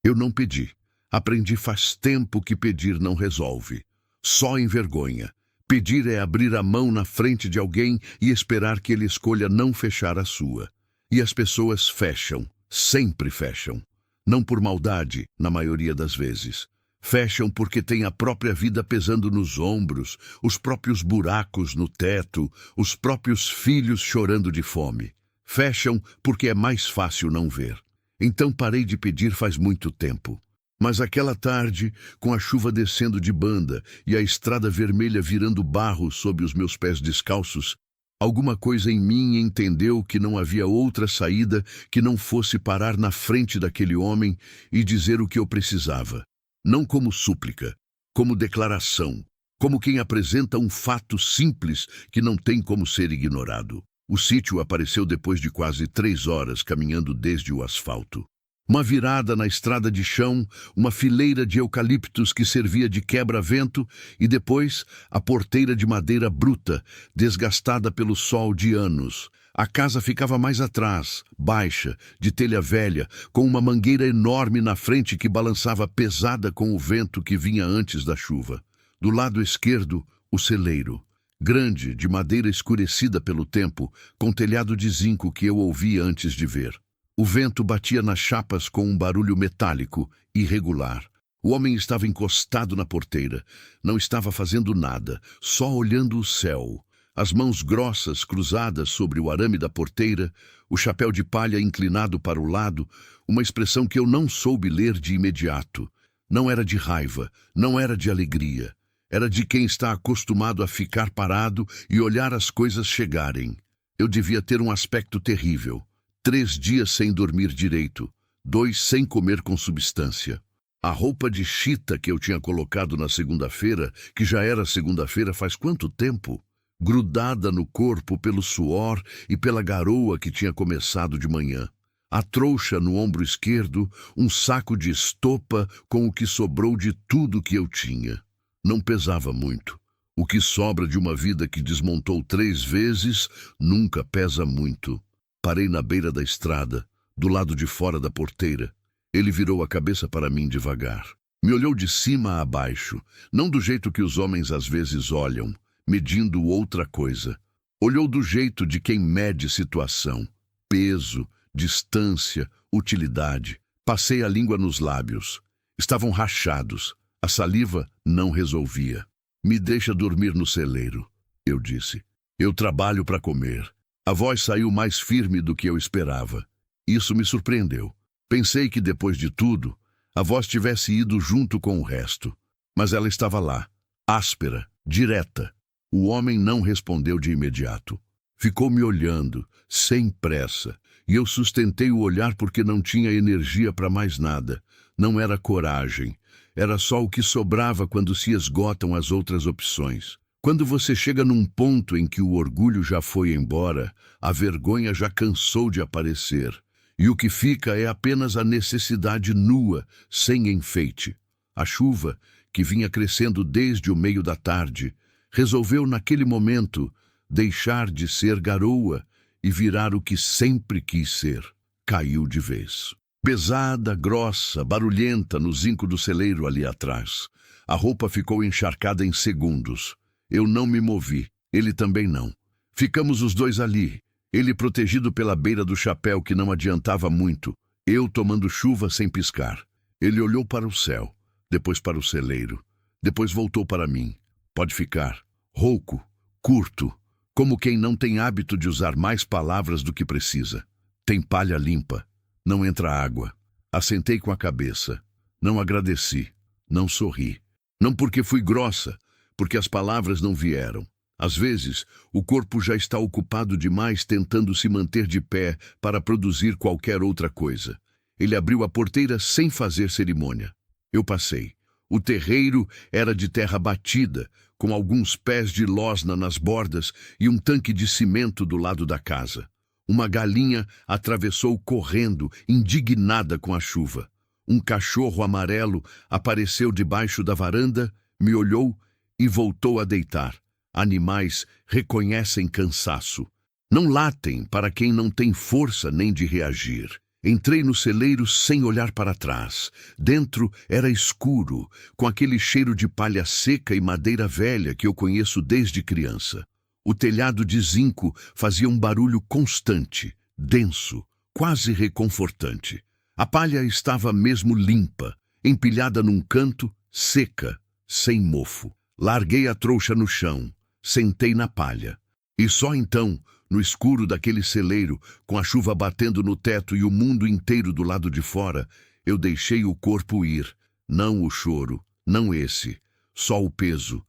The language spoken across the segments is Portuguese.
Eu não pedi. Aprendi faz tempo que pedir não resolve. Só envergonha. Pedir é abrir a mão na frente de alguém e esperar que ele escolha não fechar a sua. E as pessoas fecham, sempre fecham. Não por maldade, na maioria das vezes. Fecham porque têm a própria vida pesando nos ombros, os próprios buracos no teto, os próprios filhos chorando de fome. Fecham porque é mais fácil não ver. Então parei de pedir faz muito tempo. Mas aquela tarde, com a chuva descendo de banda e a estrada vermelha virando barro sob os meus pés descalços, alguma coisa em mim entendeu que não havia outra saída que não fosse parar na frente daquele homem e dizer o que eu precisava. Não como súplica, como declaração, como quem apresenta um fato simples que não tem como ser ignorado. O sítio apareceu depois de quase 3 horas caminhando desde o asfalto. Uma virada na estrada de chão, uma fileira de eucaliptos que servia de quebra-vento e depois a porteira de madeira bruta, desgastada pelo sol de anos. A casa ficava mais atrás, baixa, de telha velha, com uma mangueira enorme na frente que balançava pesada com o vento que vinha antes da chuva. Do lado esquerdo, o celeiro. Grande, de madeira escurecida pelo tempo, com telhado de zinco que eu ouvi antes de ver. O vento batia nas chapas com um barulho metálico, irregular. O homem estava encostado na porteira. Não estava fazendo nada, só olhando o céu. As mãos grossas cruzadas sobre o arame da porteira, o chapéu de palha inclinado para o lado, uma expressão que eu não soube ler de imediato. Não era de raiva, não era de alegria. Era de quem está acostumado a ficar parado e olhar as coisas chegarem. Eu devia ter um aspecto terrível. 3 dias sem dormir direito, 2 sem comer com substância. A roupa de chita que eu tinha colocado na segunda-feira, que já era segunda-feira faz quanto tempo? Grudada no corpo pelo suor e pela garoa que tinha começado de manhã. A trouxa no ombro esquerdo, um saco de estopa com o que sobrou de tudo que eu tinha. Não pesava muito. O que sobra de uma vida que desmontou 3 vezes nunca pesa muito. Parei na beira da estrada, do lado de fora da porteira. Ele virou a cabeça para mim devagar. Me olhou de cima a baixo, não do jeito que os homens às vezes olham, medindo outra coisa. Olhou do jeito de quem mede situação, peso, distância, utilidade. Passei a língua nos lábios. Estavam rachados. A saliva não resolvia. Me deixa dormir no celeiro, eu disse. Eu trabalho para comer. A voz saiu mais firme do que eu esperava. Isso me surpreendeu. Pensei que, depois de tudo, a voz tivesse ido junto com o resto. Mas ela estava lá, áspera, direta. O homem não respondeu de imediato. Ficou me olhando, sem pressa, e eu sustentei o olhar porque não tinha energia para mais nada. Não era coragem. Era só o que sobrava quando se esgotam as outras opções. Quando você chega num ponto em que o orgulho já foi embora, a vergonha já cansou de aparecer, e o que fica é apenas a necessidade nua, sem enfeite. A chuva, que vinha crescendo desde o meio da tarde, resolveu naquele momento deixar de ser garoa e virar o que sempre quis ser. Caiu de vez. Pesada, grossa, barulhenta no zinco do celeiro ali atrás. A roupa ficou encharcada em segundos. Eu não me movi, ele também não. Ficamos os dois ali, ele protegido pela beira do chapéu que não adiantava muito, eu tomando chuva sem piscar. Ele olhou para o céu, depois para o celeiro, depois voltou para mim. Pode ficar. Rouco, curto, como quem não tem hábito de usar mais palavras do que precisa. Tem palha limpa, não entra água. Assentei com a cabeça, não agradeci, não sorri. Não porque fui grossa, porque as palavras não vieram. Às vezes, o corpo já está ocupado demais tentando se manter de pé para produzir qualquer outra coisa. Ele abriu a porteira sem fazer cerimônia. Eu passei. O terreiro era de terra batida, com alguns pés de losna nas bordas e um tanque de cimento do lado da casa. Uma galinha atravessou correndo, indignada com a chuva. Um cachorro amarelo apareceu debaixo da varanda, me olhou e voltou a deitar. Animais reconhecem cansaço. Não latem para quem não tem força nem de reagir. Entrei no celeiro sem olhar para trás. Dentro era escuro, com aquele cheiro de palha seca e madeira velha que eu conheço desde criança. O telhado de zinco fazia um barulho constante, denso, quase reconfortante. A palha estava mesmo limpa, empilhada num canto, seca, sem mofo. Larguei a trouxa no chão, sentei na palha. E só então, no escuro daquele celeiro, com a chuva batendo no teto e o mundo inteiro do lado de fora, eu deixei o corpo ir. Não o choro, não esse. Só o peso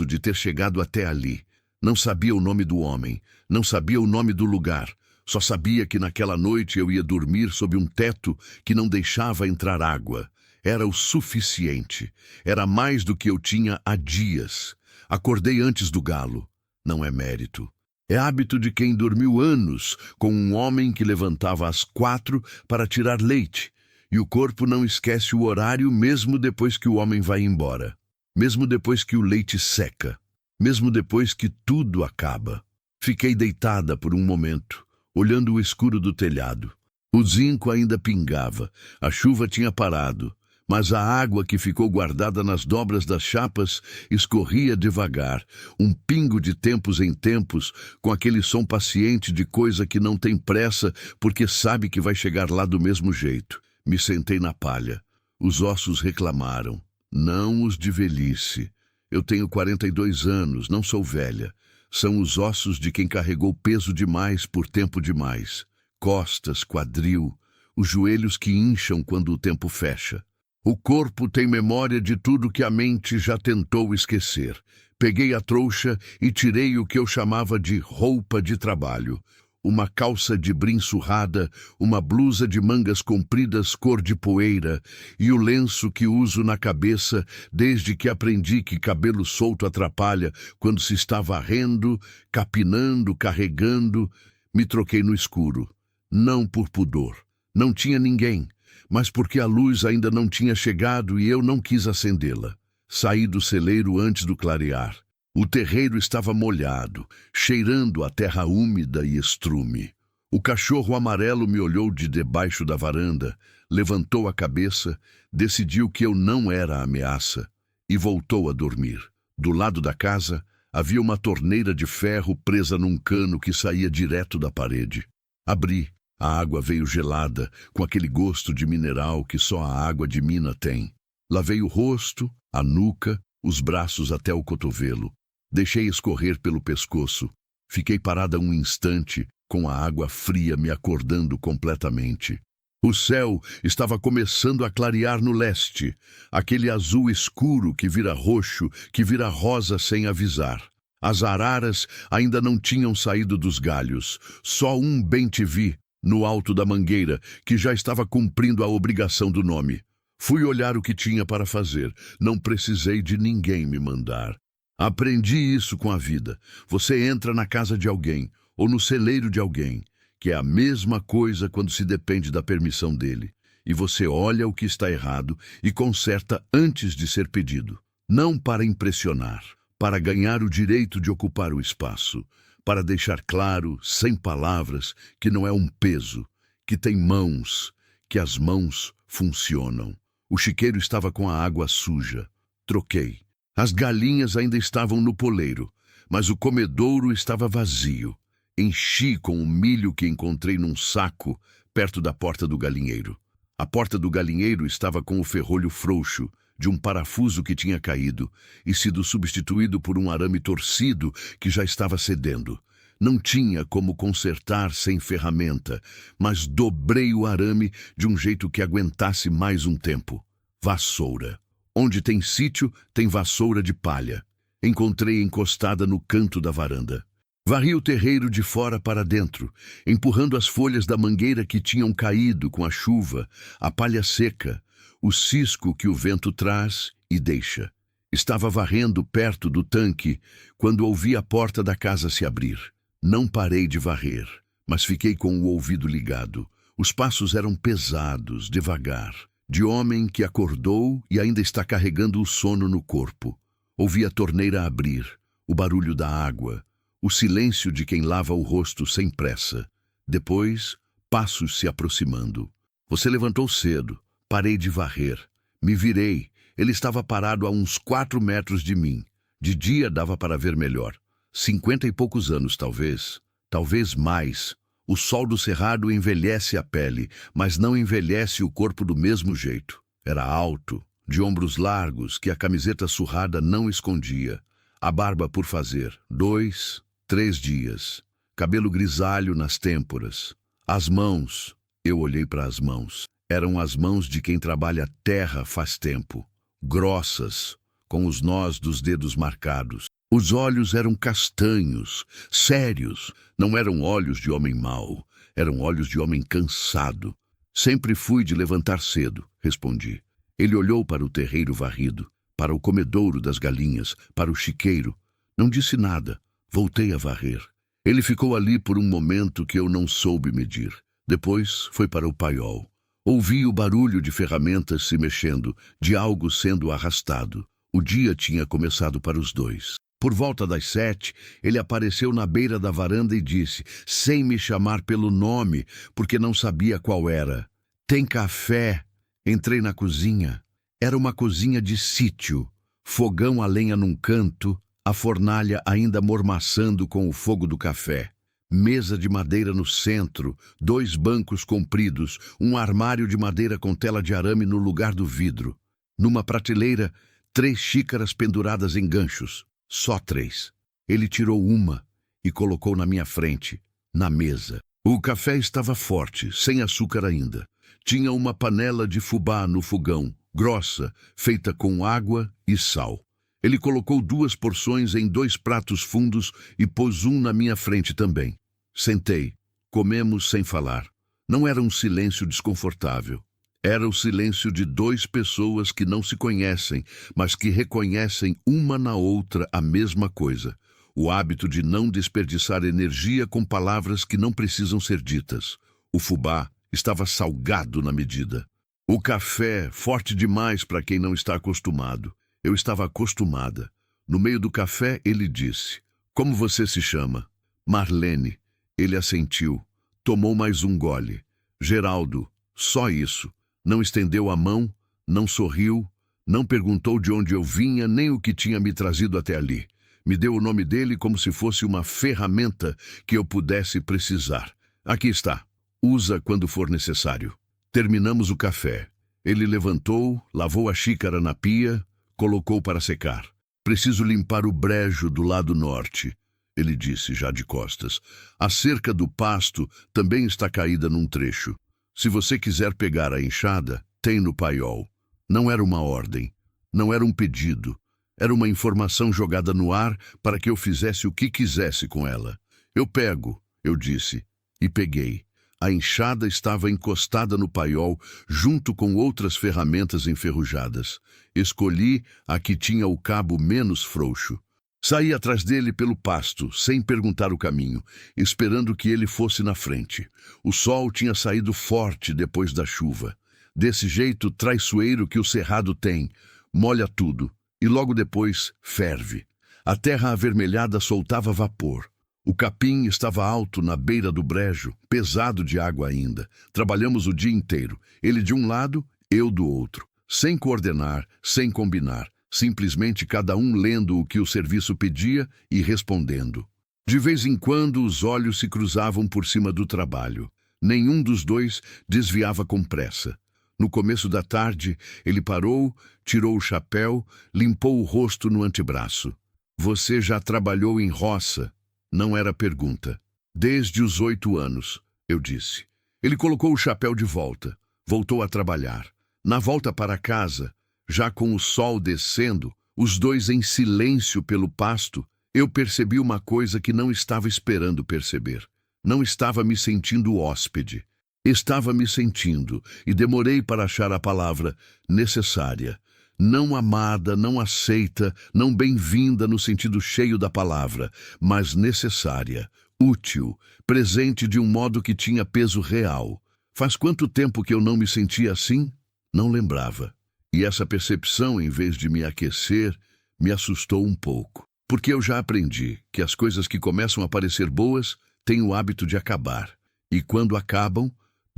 de ter chegado até ali. Não sabia o nome do homem, não sabia o nome do lugar. Só sabia que naquela noite eu ia dormir sob um teto que não deixava entrar água. Era o suficiente. Era mais do que eu tinha há dias. Acordei antes do galo. Não é mérito. É hábito de quem dormiu anos com um homem que levantava às 4 para tirar leite. E o corpo não esquece o horário mesmo depois que o homem vai embora. Mesmo depois que o leite seca. Mesmo depois que tudo acaba. Fiquei deitada por um momento, olhando o escuro do telhado. O zinco ainda pingava, a chuva tinha parado, mas a água que ficou guardada nas dobras das chapas escorria devagar, um pingo de tempos em tempos, com aquele som paciente de coisa que não tem pressa porque sabe que vai chegar lá do mesmo jeito. Me sentei na palha. Os ossos reclamaram, não os de velhice. Eu tenho 42 anos, não sou velha. São os ossos de quem carregou peso demais por tempo demais. Costas, quadril, os joelhos que incham quando o tempo fecha. O corpo tem memória de tudo que a mente já tentou esquecer. Peguei a trouxa e tirei o que eu chamava de roupa de trabalho. Uma calça de brim surrada, uma blusa de mangas compridas cor de poeira e o lenço que uso na cabeça desde que aprendi que cabelo solto atrapalha quando se está varrendo, capinando, carregando. Me troquei no escuro. Não por pudor. Não tinha ninguém, mas porque a luz ainda não tinha chegado e eu não quis acendê-la. Saí do celeiro antes do clarear. O terreiro estava molhado, cheirando a terra úmida e estrume. O cachorro amarelo me olhou de debaixo da varanda, levantou a cabeça, decidiu que eu não era a ameaça e voltou a dormir. Do lado da casa, havia uma torneira de ferro presa num cano que saía direto da parede. Abri. A água veio gelada, com aquele gosto de mineral que só a água de mina tem. Lavei o rosto, a nuca, os braços até o cotovelo. Deixei escorrer pelo pescoço. Fiquei parada um instante, com a água fria me acordando completamente. O céu estava começando a clarear no leste, aquele azul escuro que vira roxo, que vira rosa sem avisar. As araras ainda não tinham saído dos galhos, só um bem-te-vi, no alto da mangueira, que já estava cumprindo a obrigação do nome. Fui olhar o que tinha para fazer, não precisei de ninguém me mandar. Aprendi isso com a vida. Você entra na casa de alguém, ou no celeiro de alguém, que é a mesma coisa quando se depende da permissão dele, e você olha o que está errado e conserta antes de ser pedido. Não para impressionar, para ganhar o direito de ocupar o espaço, para deixar claro, sem palavras, que não é um peso, que tem mãos, que as mãos funcionam. O chiqueiro estava com a água suja. Troquei. As galinhas ainda estavam no poleiro, mas o comedouro estava vazio. Enchi com o milho que encontrei num saco perto da porta do galinheiro. A porta do galinheiro estava com o ferrolho frouxo de um parafuso que tinha caído e sido substituído por um arame torcido que já estava cedendo. Não tinha como consertar sem ferramenta, mas dobrei o arame de um jeito que aguentasse mais um tempo. Vassoura. Onde tem sítio, tem vassoura de palha. Encontrei encostada no canto da varanda. Varri o terreiro de fora para dentro, empurrando as folhas da mangueira que tinham caído com a chuva, a palha seca, o cisco que o vento traz e deixa. Estava varrendo perto do tanque quando ouvi a porta da casa se abrir. Não parei de varrer, mas fiquei com o ouvido ligado. Os passos eram pesados, devagar, de homem que acordou e ainda está carregando o sono no corpo. Ouvi a torneira abrir, o barulho da água, o silêncio de quem lava o rosto sem pressa. Depois, passos se aproximando. Você levantou cedo. Parei de varrer. Me virei. Ele estava parado a uns 4 metros de mim. De dia dava para ver melhor. 50 e poucos anos, talvez. Talvez mais. O sol do cerrado envelhece a pele, mas não envelhece o corpo do mesmo jeito. Era alto, de ombros largos, que a camiseta surrada não escondia. A barba por fazer, 2, 3 dias. Cabelo grisalho nas têmporas. As mãos, eu olhei para as mãos. Eram as mãos de quem trabalha terra faz tempo. Grossas, com os nós dos dedos marcados. Os olhos eram castanhos, sérios. Não eram olhos de homem mau, eram olhos de homem cansado. Sempre fui de levantar cedo, respondi. Ele olhou para o terreiro varrido, para o comedouro das galinhas, para o chiqueiro. Não disse nada. Voltei a varrer. Ele ficou ali por um momento que eu não soube medir. Depois foi para o paiol. Ouvi o barulho de ferramentas se mexendo, de algo sendo arrastado. O dia tinha começado para os dois. Por volta das 7, ele apareceu na beira da varanda e disse, sem me chamar pelo nome, porque não sabia qual era: "Tem café?" Entrei na cozinha. Era uma cozinha de sítio. Fogão a lenha num canto, a fornalha ainda mormaçando com o fogo do café. Mesa de madeira no centro, 2 bancos compridos, um armário de madeira com tela de arame no lugar do vidro. Numa prateleira, 3 xícaras penduradas em ganchos. Só 3. Ele tirou uma e colocou na minha frente, na mesa. O café estava forte, sem açúcar ainda. Tinha uma panela de fubá no fogão, grossa, feita com água e sal. Ele colocou 2 porções em 2 pratos fundos e pôs um na minha frente também. Sentei. Comemos sem falar. Não era um silêncio desconfortável. Era o silêncio de 2 pessoas que não se conhecem, mas que reconhecem uma na outra a mesma coisa. O hábito de não desperdiçar energia com palavras que não precisam ser ditas. O fubá estava salgado na medida. O café, forte demais para quem não está acostumado. Eu estava acostumada. No meio do café, ele disse: "Como você se chama?" "Marlene." Ele assentiu. Tomou mais um gole. "Geraldo." Só isso. Não estendeu a mão, não sorriu, não perguntou de onde eu vinha nem o que tinha me trazido até ali. Me deu o nome dele como se fosse uma ferramenta que eu pudesse precisar. "Aqui está. Usa quando for necessário." Terminamos o café. Ele levantou, lavou a xícara na pia, colocou para secar. "Preciso limpar o brejo do lado norte," ele disse, já de costas. "A cerca do pasto também está caída num trecho. Se você quiser pegar a enxada, tem no paiol." Não era uma ordem, não era um pedido. Era uma informação jogada no ar para que eu fizesse o que quisesse com ela. "Eu pego," eu disse, e peguei. A enxada estava encostada no paiol, junto com outras ferramentas enferrujadas. Escolhi a que tinha o cabo menos frouxo. Saí atrás dele pelo pasto, sem perguntar o caminho, esperando que ele fosse na frente. O sol tinha saído forte depois da chuva. Desse jeito traiçoeiro que o cerrado tem, molha tudo, e logo depois ferve. A terra avermelhada soltava vapor. O capim estava alto na beira do brejo, pesado de água ainda. Trabalhamos o dia inteiro, ele de um lado, eu do outro, sem coordenar, sem combinar. Simplesmente cada um lendo o que o serviço pedia e respondendo. De vez em quando os olhos se cruzavam por cima do trabalho. Nenhum dos dois desviava com pressa. No começo da tarde, ele parou, tirou o chapéu, limpou o rosto no antebraço. "Você já trabalhou em roça?" Não era pergunta. "Desde os 8 anos, eu disse. Ele colocou o chapéu de volta. Voltou a trabalhar. Na volta para casa, já com o sol descendo, os dois em silêncio pelo pasto, eu percebi uma coisa que não estava esperando perceber. Não estava me sentindo hóspede. Estava me sentindo, e demorei para achar a palavra, necessária. Não amada, não aceita, não bem-vinda no sentido cheio da palavra, mas necessária, útil, presente de um modo que tinha peso real. Faz quanto tempo que eu não me sentia assim? Não lembrava. E essa percepção, em vez de me aquecer, me assustou um pouco. Porque eu já aprendi que as coisas que começam a parecer boas têm o hábito de acabar. E quando acabam,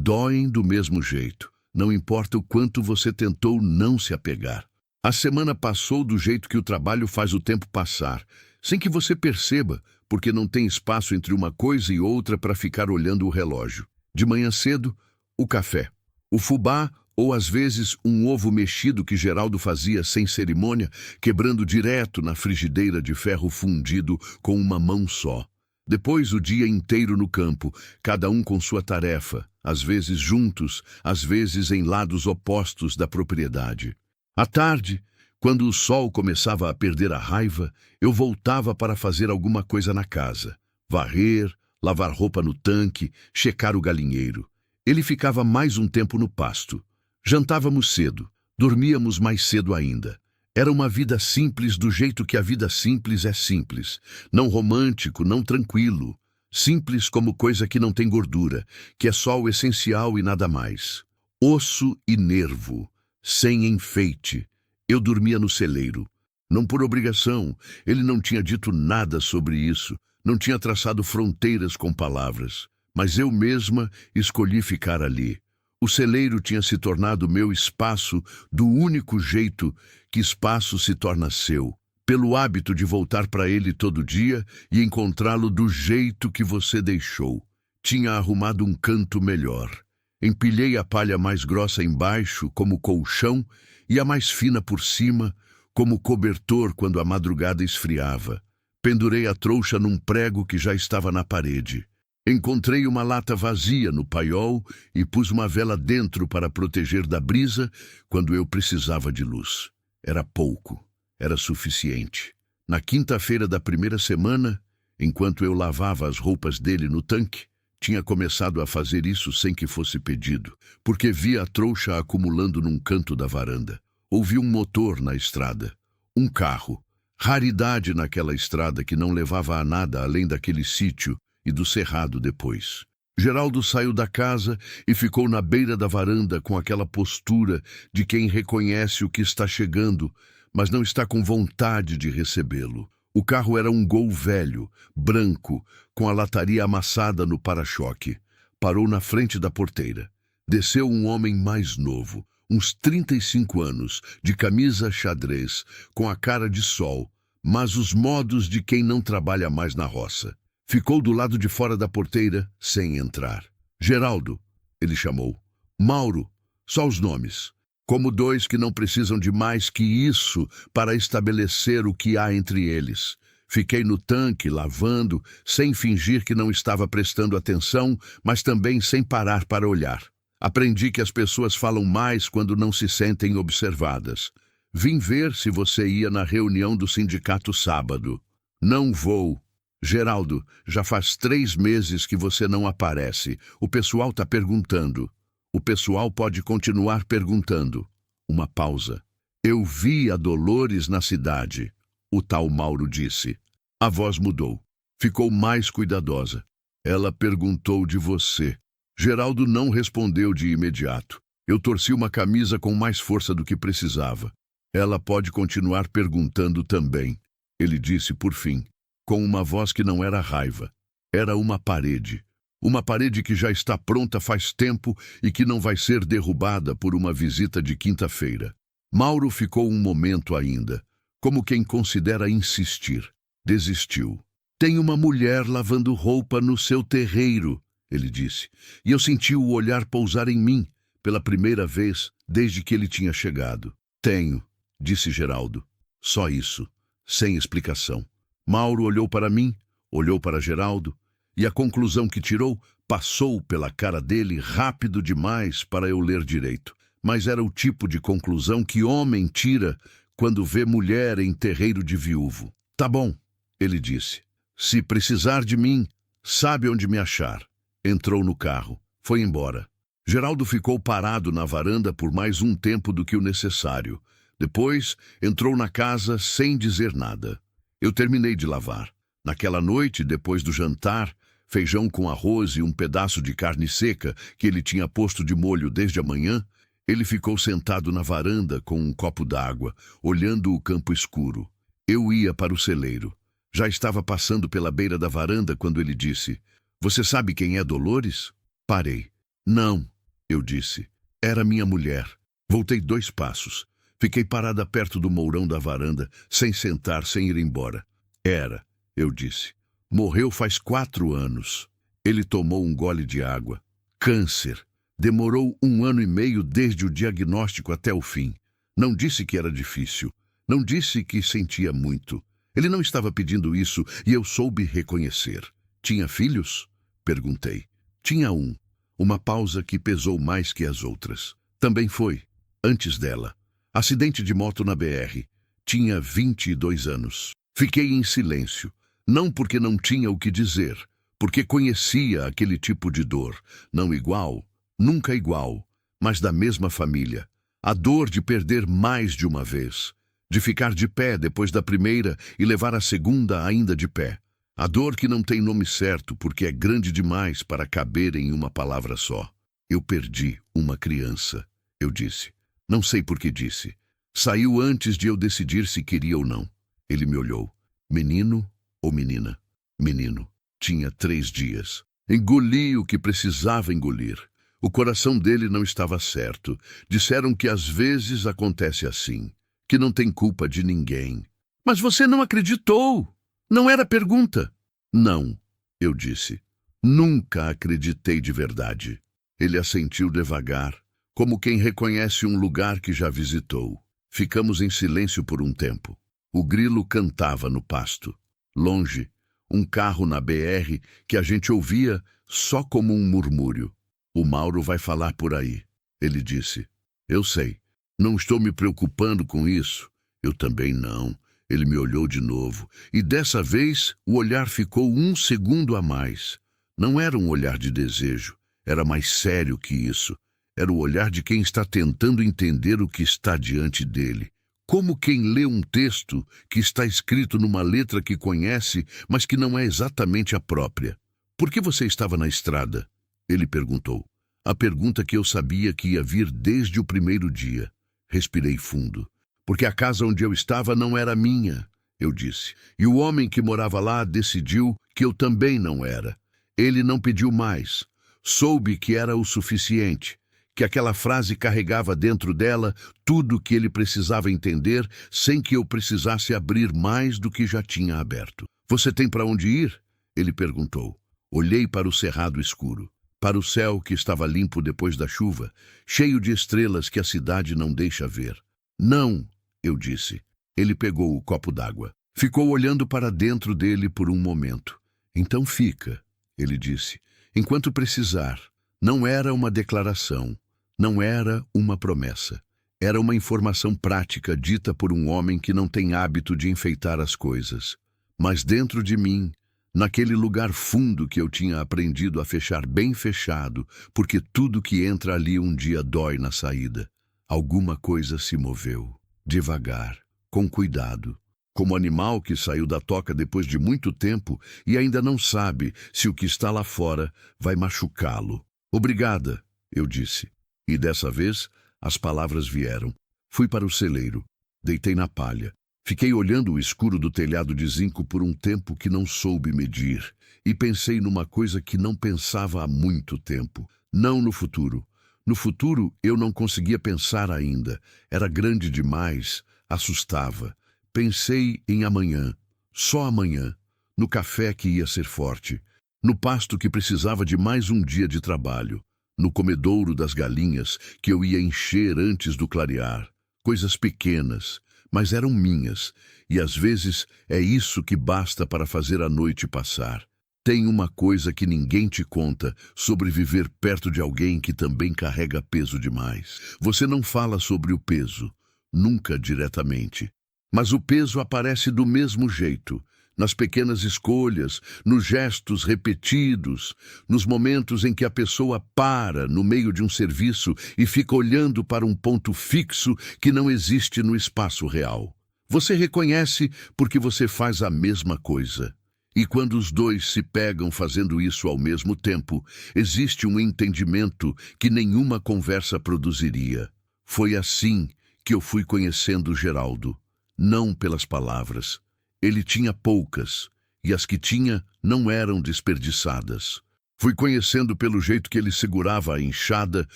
Doem do mesmo jeito, não importa o quanto você tentou não se apegar. A semana passou do jeito que o trabalho faz o tempo passar, sem que você perceba, porque não tem espaço entre uma coisa e outra para ficar olhando o relógio. De manhã cedo, o café, o fubá ou às vezes um ovo mexido que Geraldo fazia sem cerimônia, quebrando direto na frigideira de ferro fundido com uma mão só. Depois o dia inteiro no campo, cada um com sua tarefa, às vezes juntos, às vezes em lados opostos da propriedade. À tarde, quando o sol começava a perder a raiva, eu voltava para fazer alguma coisa na casa. Varrer, lavar roupa no tanque, checar o galinheiro. Ele ficava mais um tempo no pasto. Jantávamos cedo, dormíamos mais cedo ainda. Era uma vida simples do jeito que a vida simples é simples. Não romântico, não tranquilo. Simples como coisa que não tem gordura, que é só o essencial e nada mais. Osso e nervo, sem enfeite. Eu dormia no celeiro. Não por obrigação, ele não tinha dito nada sobre isso, não tinha traçado fronteiras com palavras. Mas eu mesma escolhi ficar ali. O celeiro tinha se tornado meu espaço do único jeito que espaço se torna seu, pelo hábito de voltar para ele todo dia e encontrá-lo do jeito que você deixou. Tinha arrumado um canto melhor. Empilhei a palha mais grossa embaixo, como colchão, e a mais fina por cima, como cobertor quando a madrugada esfriava. Pendurei a trouxa num prego que já estava na parede. Encontrei uma lata vazia no paiol e pus uma vela dentro para proteger da brisa quando eu precisava de luz. Era pouco, era suficiente. Na quinta-feira da primeira semana, enquanto eu lavava as roupas dele no tanque, tinha começado a fazer isso sem que fosse pedido, porque via a trouxa acumulando num canto da varanda. Ouvi um motor na estrada, um carro, raridade naquela estrada que não levava a nada além daquele sítio e do cerrado depois. Geraldo saiu da casa e ficou na beira da varanda com aquela postura de quem reconhece o que está chegando, mas não está com vontade de recebê-lo. O carro era um Gol velho, branco, com a lataria amassada no para-choque. Parou na frente da porteira. Desceu um homem mais novo, uns 35 anos, de camisa xadrez, com a cara de sol, mas os modos de quem não trabalha mais na roça. Ficou do lado de fora da porteira, sem entrar. Geraldo, ele chamou. Mauro, só os nomes. Como dois que não precisam de mais que isso para estabelecer o que há entre eles. Fiquei no tanque, lavando, sem fingir que não estava prestando atenção, mas também sem parar para olhar. Aprendi que as pessoas falam mais quando não se sentem observadas. Vim ver se você ia na reunião do sindicato sábado. Não vou. Geraldo, já faz 3 meses que você não aparece. O pessoal está perguntando. O pessoal pode continuar perguntando. Uma pausa. Eu vi a Dolores na cidade, o tal Mauro disse. A voz mudou. Ficou mais cuidadosa. Ela perguntou de você. Geraldo não respondeu de imediato. Eu torci uma camisa com mais força do que precisava. Ela pode continuar perguntando também. Ele disse por fim, com uma voz que não era raiva. Era uma parede. Uma parede que já está pronta faz tempo e que não vai ser derrubada por uma visita de quinta-feira. Mauro ficou um momento ainda, como quem considera insistir. Desistiu. Tem uma mulher lavando roupa no seu terreiro, ele disse, e eu senti o olhar pousar em mim, pela primeira vez desde que ele tinha chegado. Tenho, disse Geraldo. Só isso, sem explicação. Mauro olhou para mim, olhou para Geraldo, e a conclusão que tirou passou pela cara dele rápido demais para eu ler direito. Mas era o tipo de conclusão que homem tira quando vê mulher em terreiro de viúvo. Tá bom, ele disse. Se precisar de mim, sabe onde me achar. Entrou no carro. Foi embora. Geraldo ficou parado na varanda por mais um tempo do que o necessário. Depois, entrou na casa sem dizer nada. Eu terminei de lavar. Naquela noite, depois do jantar, feijão com arroz e um pedaço de carne seca que ele tinha posto de molho desde a manhã, ele ficou sentado na varanda com um copo d'água, olhando o campo escuro. Eu ia para o celeiro. Já estava passando pela beira da varanda quando ele disse, "Você sabe quem é Dolores?" Parei. Não, eu disse. Era minha mulher. Voltei 2 passos. Fiquei parada perto do mourão da varanda, sem sentar, sem ir embora. Era, eu disse. Morreu faz 4 anos. Ele tomou um gole de água. Câncer. Demorou 1 ano e meio desde o diagnóstico até o fim. Não disse que era difícil. Não disse que sentia muito. Ele não estava pedindo isso e eu soube reconhecer. Tinha filhos? Perguntei. Tinha um. Uma pausa que pesou mais que as outras. Também foi, antes dela. Acidente de moto na BR. Tinha 22 anos. Fiquei em silêncio. Não porque não tinha o que dizer, porque conhecia aquele tipo de dor. Não igual, nunca igual, mas da mesma família. A dor de perder mais de uma vez. De ficar de pé depois da primeira e levar a segunda ainda de pé. A dor que não tem nome certo porque é grande demais para caber em uma palavra só. Eu perdi uma criança, eu disse. Não sei por que disse. Saiu antes de eu decidir se queria ou não. Ele me olhou. Menino ou menina? Menino. Tinha 3 dias. Engoli o que precisava engolir. O coração dele não estava certo. Disseram que às vezes acontece assim. Que não tem culpa de ninguém. Mas você não acreditou. Não era pergunta. Não, eu disse. Nunca acreditei de verdade. Ele assentiu devagar, como quem reconhece um lugar que já visitou. Ficamos em silêncio por um tempo. O grilo cantava no pasto. Longe, um carro na BR que a gente ouvia só como um murmúrio. O Mauro vai falar por aí, ele disse. Eu sei. Não estou me preocupando com isso. Eu também não. Ele me olhou de novo, e dessa vez o olhar ficou 1 segundo a mais. Não era um olhar de desejo, era mais sério que isso. Era o olhar de quem está tentando entender o que está diante dele. Como quem lê um texto que está escrito numa letra que conhece, mas que não é exatamente a própria. Por que você estava na estrada? Ele perguntou. A pergunta que eu sabia que ia vir desde o primeiro dia. Respirei fundo. Porque a casa onde eu estava não era minha, eu disse. E o homem que morava lá decidiu que eu também não era. Ele não pediu mais. Soube que era o suficiente, que aquela frase carregava dentro dela tudo o que ele precisava entender sem que eu precisasse abrir mais do que já tinha aberto. Você tem para onde ir? Ele perguntou. Olhei para o cerrado escuro, para o céu que estava limpo depois da chuva, cheio de estrelas que a cidade não deixa ver. Não, eu disse. Ele pegou o copo d'água. Ficou olhando para dentro dele por um momento. Então fica, ele disse, enquanto precisar. Não era uma declaração, não era uma promessa. Era uma informação prática dita por um homem que não tem hábito de enfeitar as coisas. Mas dentro de mim, naquele lugar fundo que eu tinha aprendido a fechar bem fechado, porque tudo que entra ali um dia dói na saída. Alguma coisa se moveu, devagar, com cuidado, como animal que saiu da toca depois de muito tempo e ainda não sabe se o que está lá fora vai machucá-lo. Obrigada, eu disse. E dessa vez, as palavras vieram. Fui para o celeiro, deitei na palha. Fiquei olhando o escuro do telhado de zinco por um tempo que não soube medir e pensei numa coisa que não pensava há muito tempo. Não no futuro. No futuro, eu não conseguia pensar ainda. Era grande demais, assustava. Pensei em amanhã, só amanhã, no café que ia ser forte, no pasto que precisava de mais um dia de trabalho, no comedouro das galinhas que eu ia encher antes do clarear. Coisas pequenas, mas eram minhas, e às vezes é isso que basta para fazer a noite passar. Tem uma coisa que ninguém te conta sobre viver perto de alguém que também carrega peso demais. Você não fala sobre o peso, nunca diretamente. Mas o peso aparece do mesmo jeito, nas pequenas escolhas, nos gestos repetidos, nos momentos em que a pessoa para no meio de um serviço e fica olhando para um ponto fixo que não existe no espaço real. Você reconhece porque você faz a mesma coisa. E quando os dois se pegam fazendo isso ao mesmo tempo, existe um entendimento que nenhuma conversa produziria. Foi assim que eu fui conhecendo Geraldo, não pelas palavras. Ele tinha poucas, e as que tinha não eram desperdiçadas. Fui conhecendo pelo jeito que ele segurava a enxada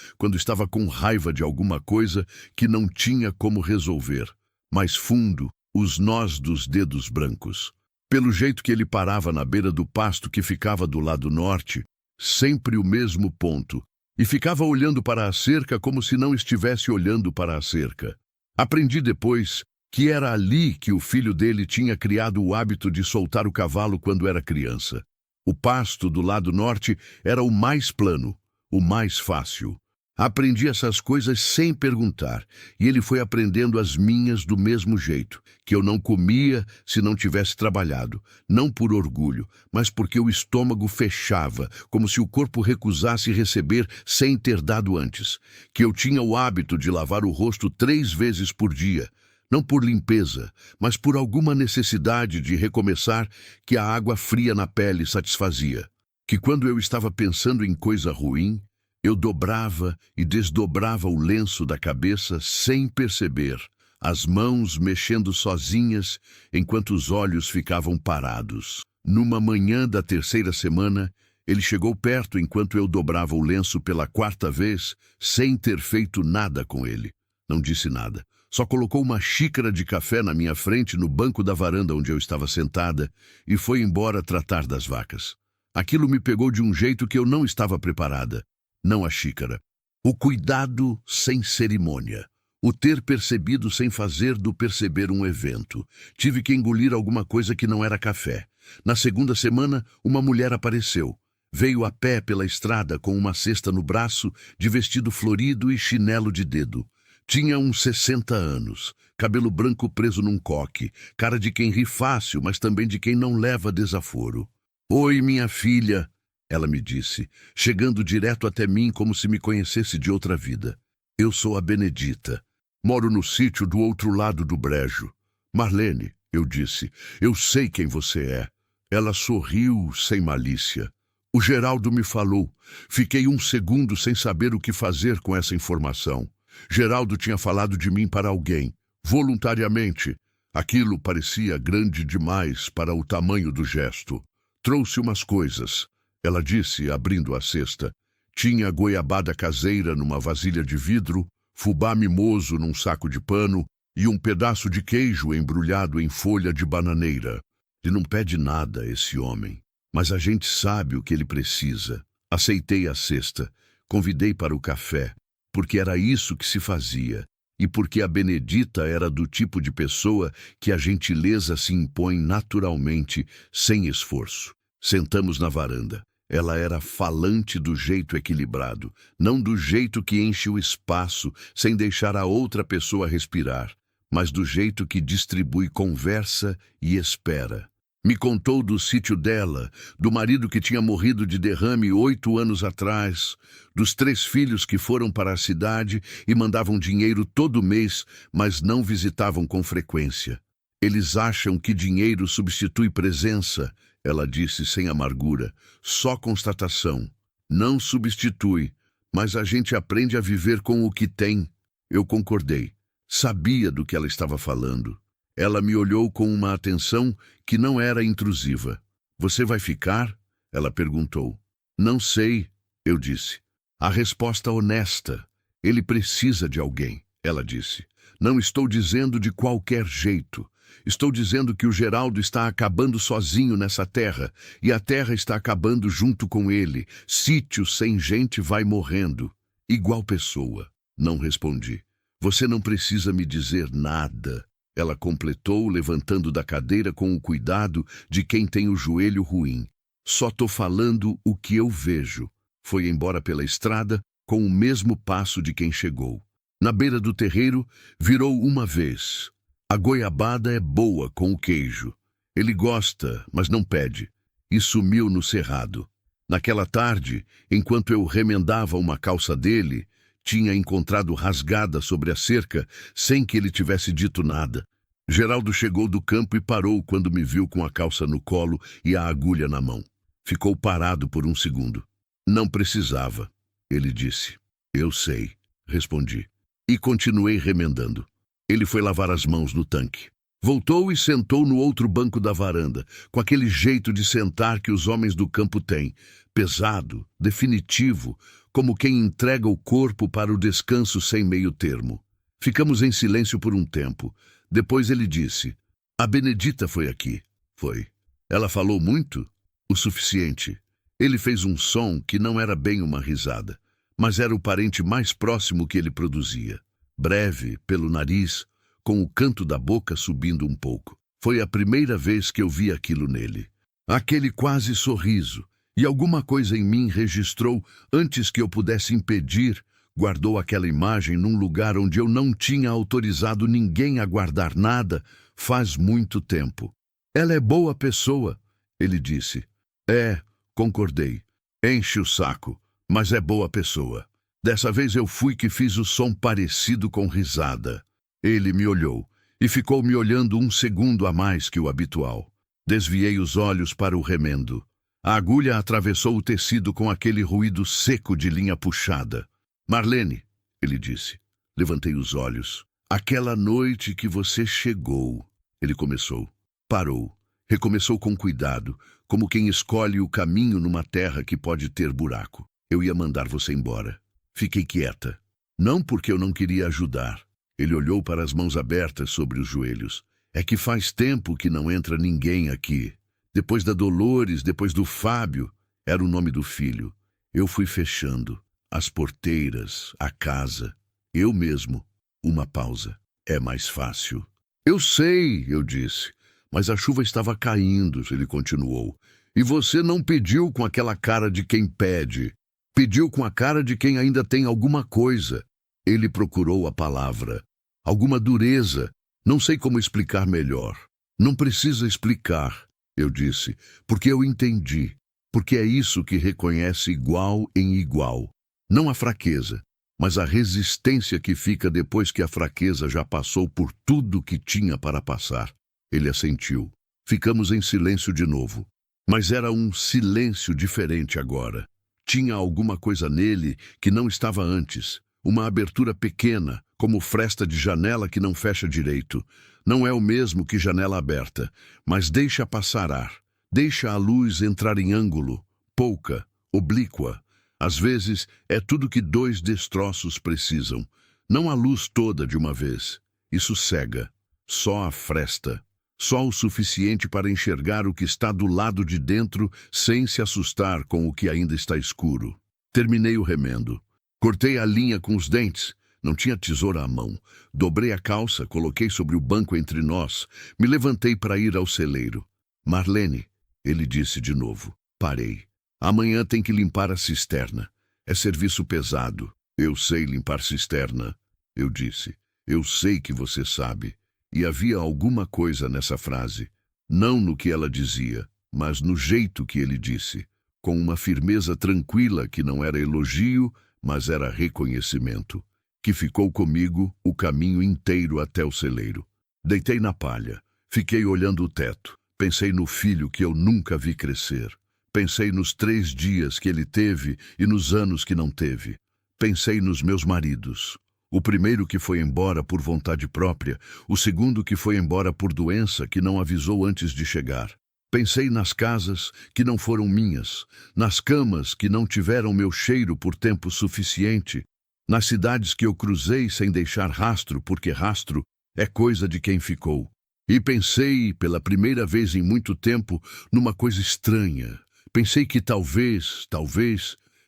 quando estava com raiva de alguma coisa que não tinha como resolver. Mais fundo, os nós dos dedos brancos. Pelo jeito que ele parava na beira do pasto que ficava do lado norte, sempre o mesmo ponto, e ficava olhando para a cerca como se não estivesse olhando para a cerca. Aprendi depois que era ali que o filho dele tinha criado o hábito de soltar o cavalo quando era criança. O pasto do lado norte era o mais plano, o mais fácil. Aprendi essas coisas sem perguntar, e ele foi aprendendo as minhas do mesmo jeito, que eu não comia se não tivesse trabalhado, não por orgulho, mas porque o estômago fechava, como se o corpo recusasse receber sem ter dado antes, que eu tinha o hábito de lavar o rosto 3 vezes por dia, não por limpeza, mas por alguma necessidade de recomeçar que a água fria na pele satisfazia, que quando eu estava pensando em coisa ruim, eu dobrava e desdobrava o lenço da cabeça sem perceber, as mãos mexendo sozinhas enquanto os olhos ficavam parados. Numa manhã da 3ª semana, ele chegou perto enquanto eu dobrava o lenço pela 4ª vez, sem ter feito nada com ele. Não disse nada. Só colocou uma xícara de café na minha frente no banco da varanda onde eu estava sentada e foi embora tratar das vacas. Aquilo me pegou de um jeito que eu não estava preparada. Não a xícara. O cuidado sem cerimônia. O ter percebido sem fazer do perceber um evento. Tive que engolir alguma coisa que não era café. Na 2ª semana, uma mulher apareceu. Veio a pé pela estrada com uma cesta no braço, de vestido florido e chinelo de dedo. Tinha uns 60 anos, cabelo branco preso num coque, cara de quem ri fácil, mas também de quem não leva desaforo. "Oi, minha filha", ela me disse, chegando direto até mim como se me conhecesse de outra vida. "Eu sou a Benedita. Moro no sítio do outro lado do brejo." "Marlene", eu disse, "eu sei quem você é." Ela sorriu sem malícia. "O Geraldo me falou." Fiquei um segundo sem saber o que fazer com essa informação. Geraldo tinha falado de mim para alguém, voluntariamente. Aquilo parecia grande demais para o tamanho do gesto. "Trouxe umas coisas", ela disse, abrindo a cesta. Tinha goiabada caseira numa vasilha de vidro, fubá mimoso num saco de pano e um pedaço de queijo embrulhado em folha de bananeira. Ele não pede nada, esse homem, mas a gente sabe o que ele precisa. Aceitei a cesta, convidei para o café, porque era isso que se fazia, e porque a Benedita era do tipo de pessoa que a gentileza se impõe naturalmente, sem esforço. Sentamos na varanda. Ela era falante do jeito equilibrado, não do jeito que enche o espaço sem deixar a outra pessoa respirar, mas do jeito que distribui conversa e espera. Me contou do sítio dela, do marido que tinha morrido de derrame 8 anos atrás, dos 3 filhos que foram para a cidade e mandavam dinheiro todo mês, mas não visitavam com frequência. "Eles acham que dinheiro substitui presença", ela disse sem amargura. "Só constatação. Não substitui, mas a gente aprende a viver com o que tem." Eu concordei. Sabia do que ela estava falando. Ela me olhou com uma atenção que não era intrusiva. "Você vai ficar?" ela perguntou. "Não sei", eu disse. A resposta honesta. "Ele precisa de alguém", ela disse. "Não estou dizendo de qualquer jeito. Estou dizendo que o Geraldo está acabando sozinho nessa terra, e a terra está acabando junto com ele. Sítio sem gente vai morrendo. Igual pessoa." Não respondi. "Você não precisa me dizer nada", ela completou, levantando da cadeira com o cuidado de quem tem o joelho ruim. "Só tô falando o que eu vejo." Foi embora pela estrada com o mesmo passo de quem chegou. Na beira do terreiro, virou uma vez. "A goiabada é boa com o queijo. Ele gosta, mas não pede." E sumiu no cerrado. Naquela tarde, enquanto eu remendava uma calça dele, tinha encontrado rasgada sobre a cerca, sem que ele tivesse dito nada. Geraldo chegou do campo e parou quando me viu com a calça no colo e a agulha na mão. Ficou parado por um segundo. "Não precisava", ele disse. "Eu sei", respondi. E continuei remendando. Ele foi lavar as mãos no tanque. Voltou e sentou no outro banco da varanda, com aquele jeito de sentar que os homens do campo têm, pesado, definitivo, como quem entrega o corpo para o descanso sem meio termo. Ficamos em silêncio por um tempo. Depois ele disse: "A Benedita foi aqui." Foi. Ela falou muito? O suficiente. Ele fez um som que não era bem uma risada, mas era o parente mais próximo que ele produzia. Breve, pelo nariz, com o canto da boca subindo um pouco. Foi a primeira vez que eu vi aquilo nele. Aquele quase sorriso, e alguma coisa em mim registrou, antes que eu pudesse impedir, guardou aquela imagem num lugar onde eu não tinha autorizado ninguém a guardar nada faz muito tempo. "Ela é boa pessoa", ele disse. "É", concordei. "Enche o saco, mas é boa pessoa." Dessa vez eu fui que fiz o som parecido com risada. Ele me olhou, e ficou me olhando um segundo a mais que o habitual. Desviei os olhos para o remendo. A agulha atravessou o tecido com aquele ruído seco de linha puxada. "Marlene", ele disse. Levantei os olhos. "Aquela noite que você chegou", ele começou. Parou. Recomeçou com cuidado, como quem escolhe o caminho numa terra que pode ter buraco. "Eu ia mandar você embora." Fiquei quieta. Não porque eu não queria ajudar. Ele olhou para as mãos abertas sobre os joelhos. "É que faz tempo que não entra ninguém aqui. Depois da Dolores, depois do Fábio", era o nome do filho. Eu fui fechando. As porteiras, a casa. Eu mesmo. Uma pausa. "É mais fácil." "Eu sei", eu disse. "Mas a chuva estava caindo", ele continuou. "E você não pediu com aquela cara de quem pede. Pediu com a cara de quem ainda tem alguma coisa." Ele procurou a palavra. "Alguma dureza. Não sei como explicar melhor." "Não precisa explicar", eu disse, "porque eu entendi. Porque é isso que reconhece igual em igual. Não a fraqueza, mas a resistência que fica depois que a fraqueza já passou por tudo que tinha para passar." Ele assentiu. Ficamos em silêncio de novo. Mas era um silêncio diferente agora. Tinha alguma coisa nele que não estava antes. Uma abertura pequena, como fresta de janela que não fecha direito. Não é o mesmo que janela aberta, mas deixa passar ar. Deixa a luz entrar em ângulo, pouca, oblíqua. Às vezes é tudo que dois destroços precisam. Não a luz toda de uma vez. Isso cega. Só a fresta. Só o suficiente para enxergar o que está do lado de dentro sem se assustar com o que ainda está escuro. Terminei o remendo. Cortei a linha com os dentes. Não tinha tesoura à mão. Dobrei a calça, coloquei sobre o banco entre nós. Me levantei para ir ao celeiro. "Marlene", ele disse de novo. Parei. "Amanhã tem que limpar a cisterna. É serviço pesado." "Eu sei limpar cisterna", eu disse. "Eu sei que você sabe." E havia alguma coisa nessa frase. Não no que ela dizia, mas no jeito que ele disse. Com uma firmeza tranquila que não era elogio, mas era reconhecimento, que ficou comigo o caminho inteiro até o celeiro. Deitei na palha, fiquei olhando o teto, pensei no filho que eu nunca vi crescer, pensei nos 3 dias que ele teve e nos anos que não teve, pensei nos meus maridos, o primeiro que foi embora por vontade própria, o segundo que foi embora por doença que não avisou antes de chegar. Pensei nas casas que não foram minhas, nas camas que não tiveram meu cheiro por tempo suficiente, nas cidades que eu cruzei sem deixar rastro, porque rastro é coisa de quem ficou. E pensei, pela primeira vez em muito tempo, numa coisa estranha. Pensei que talvez,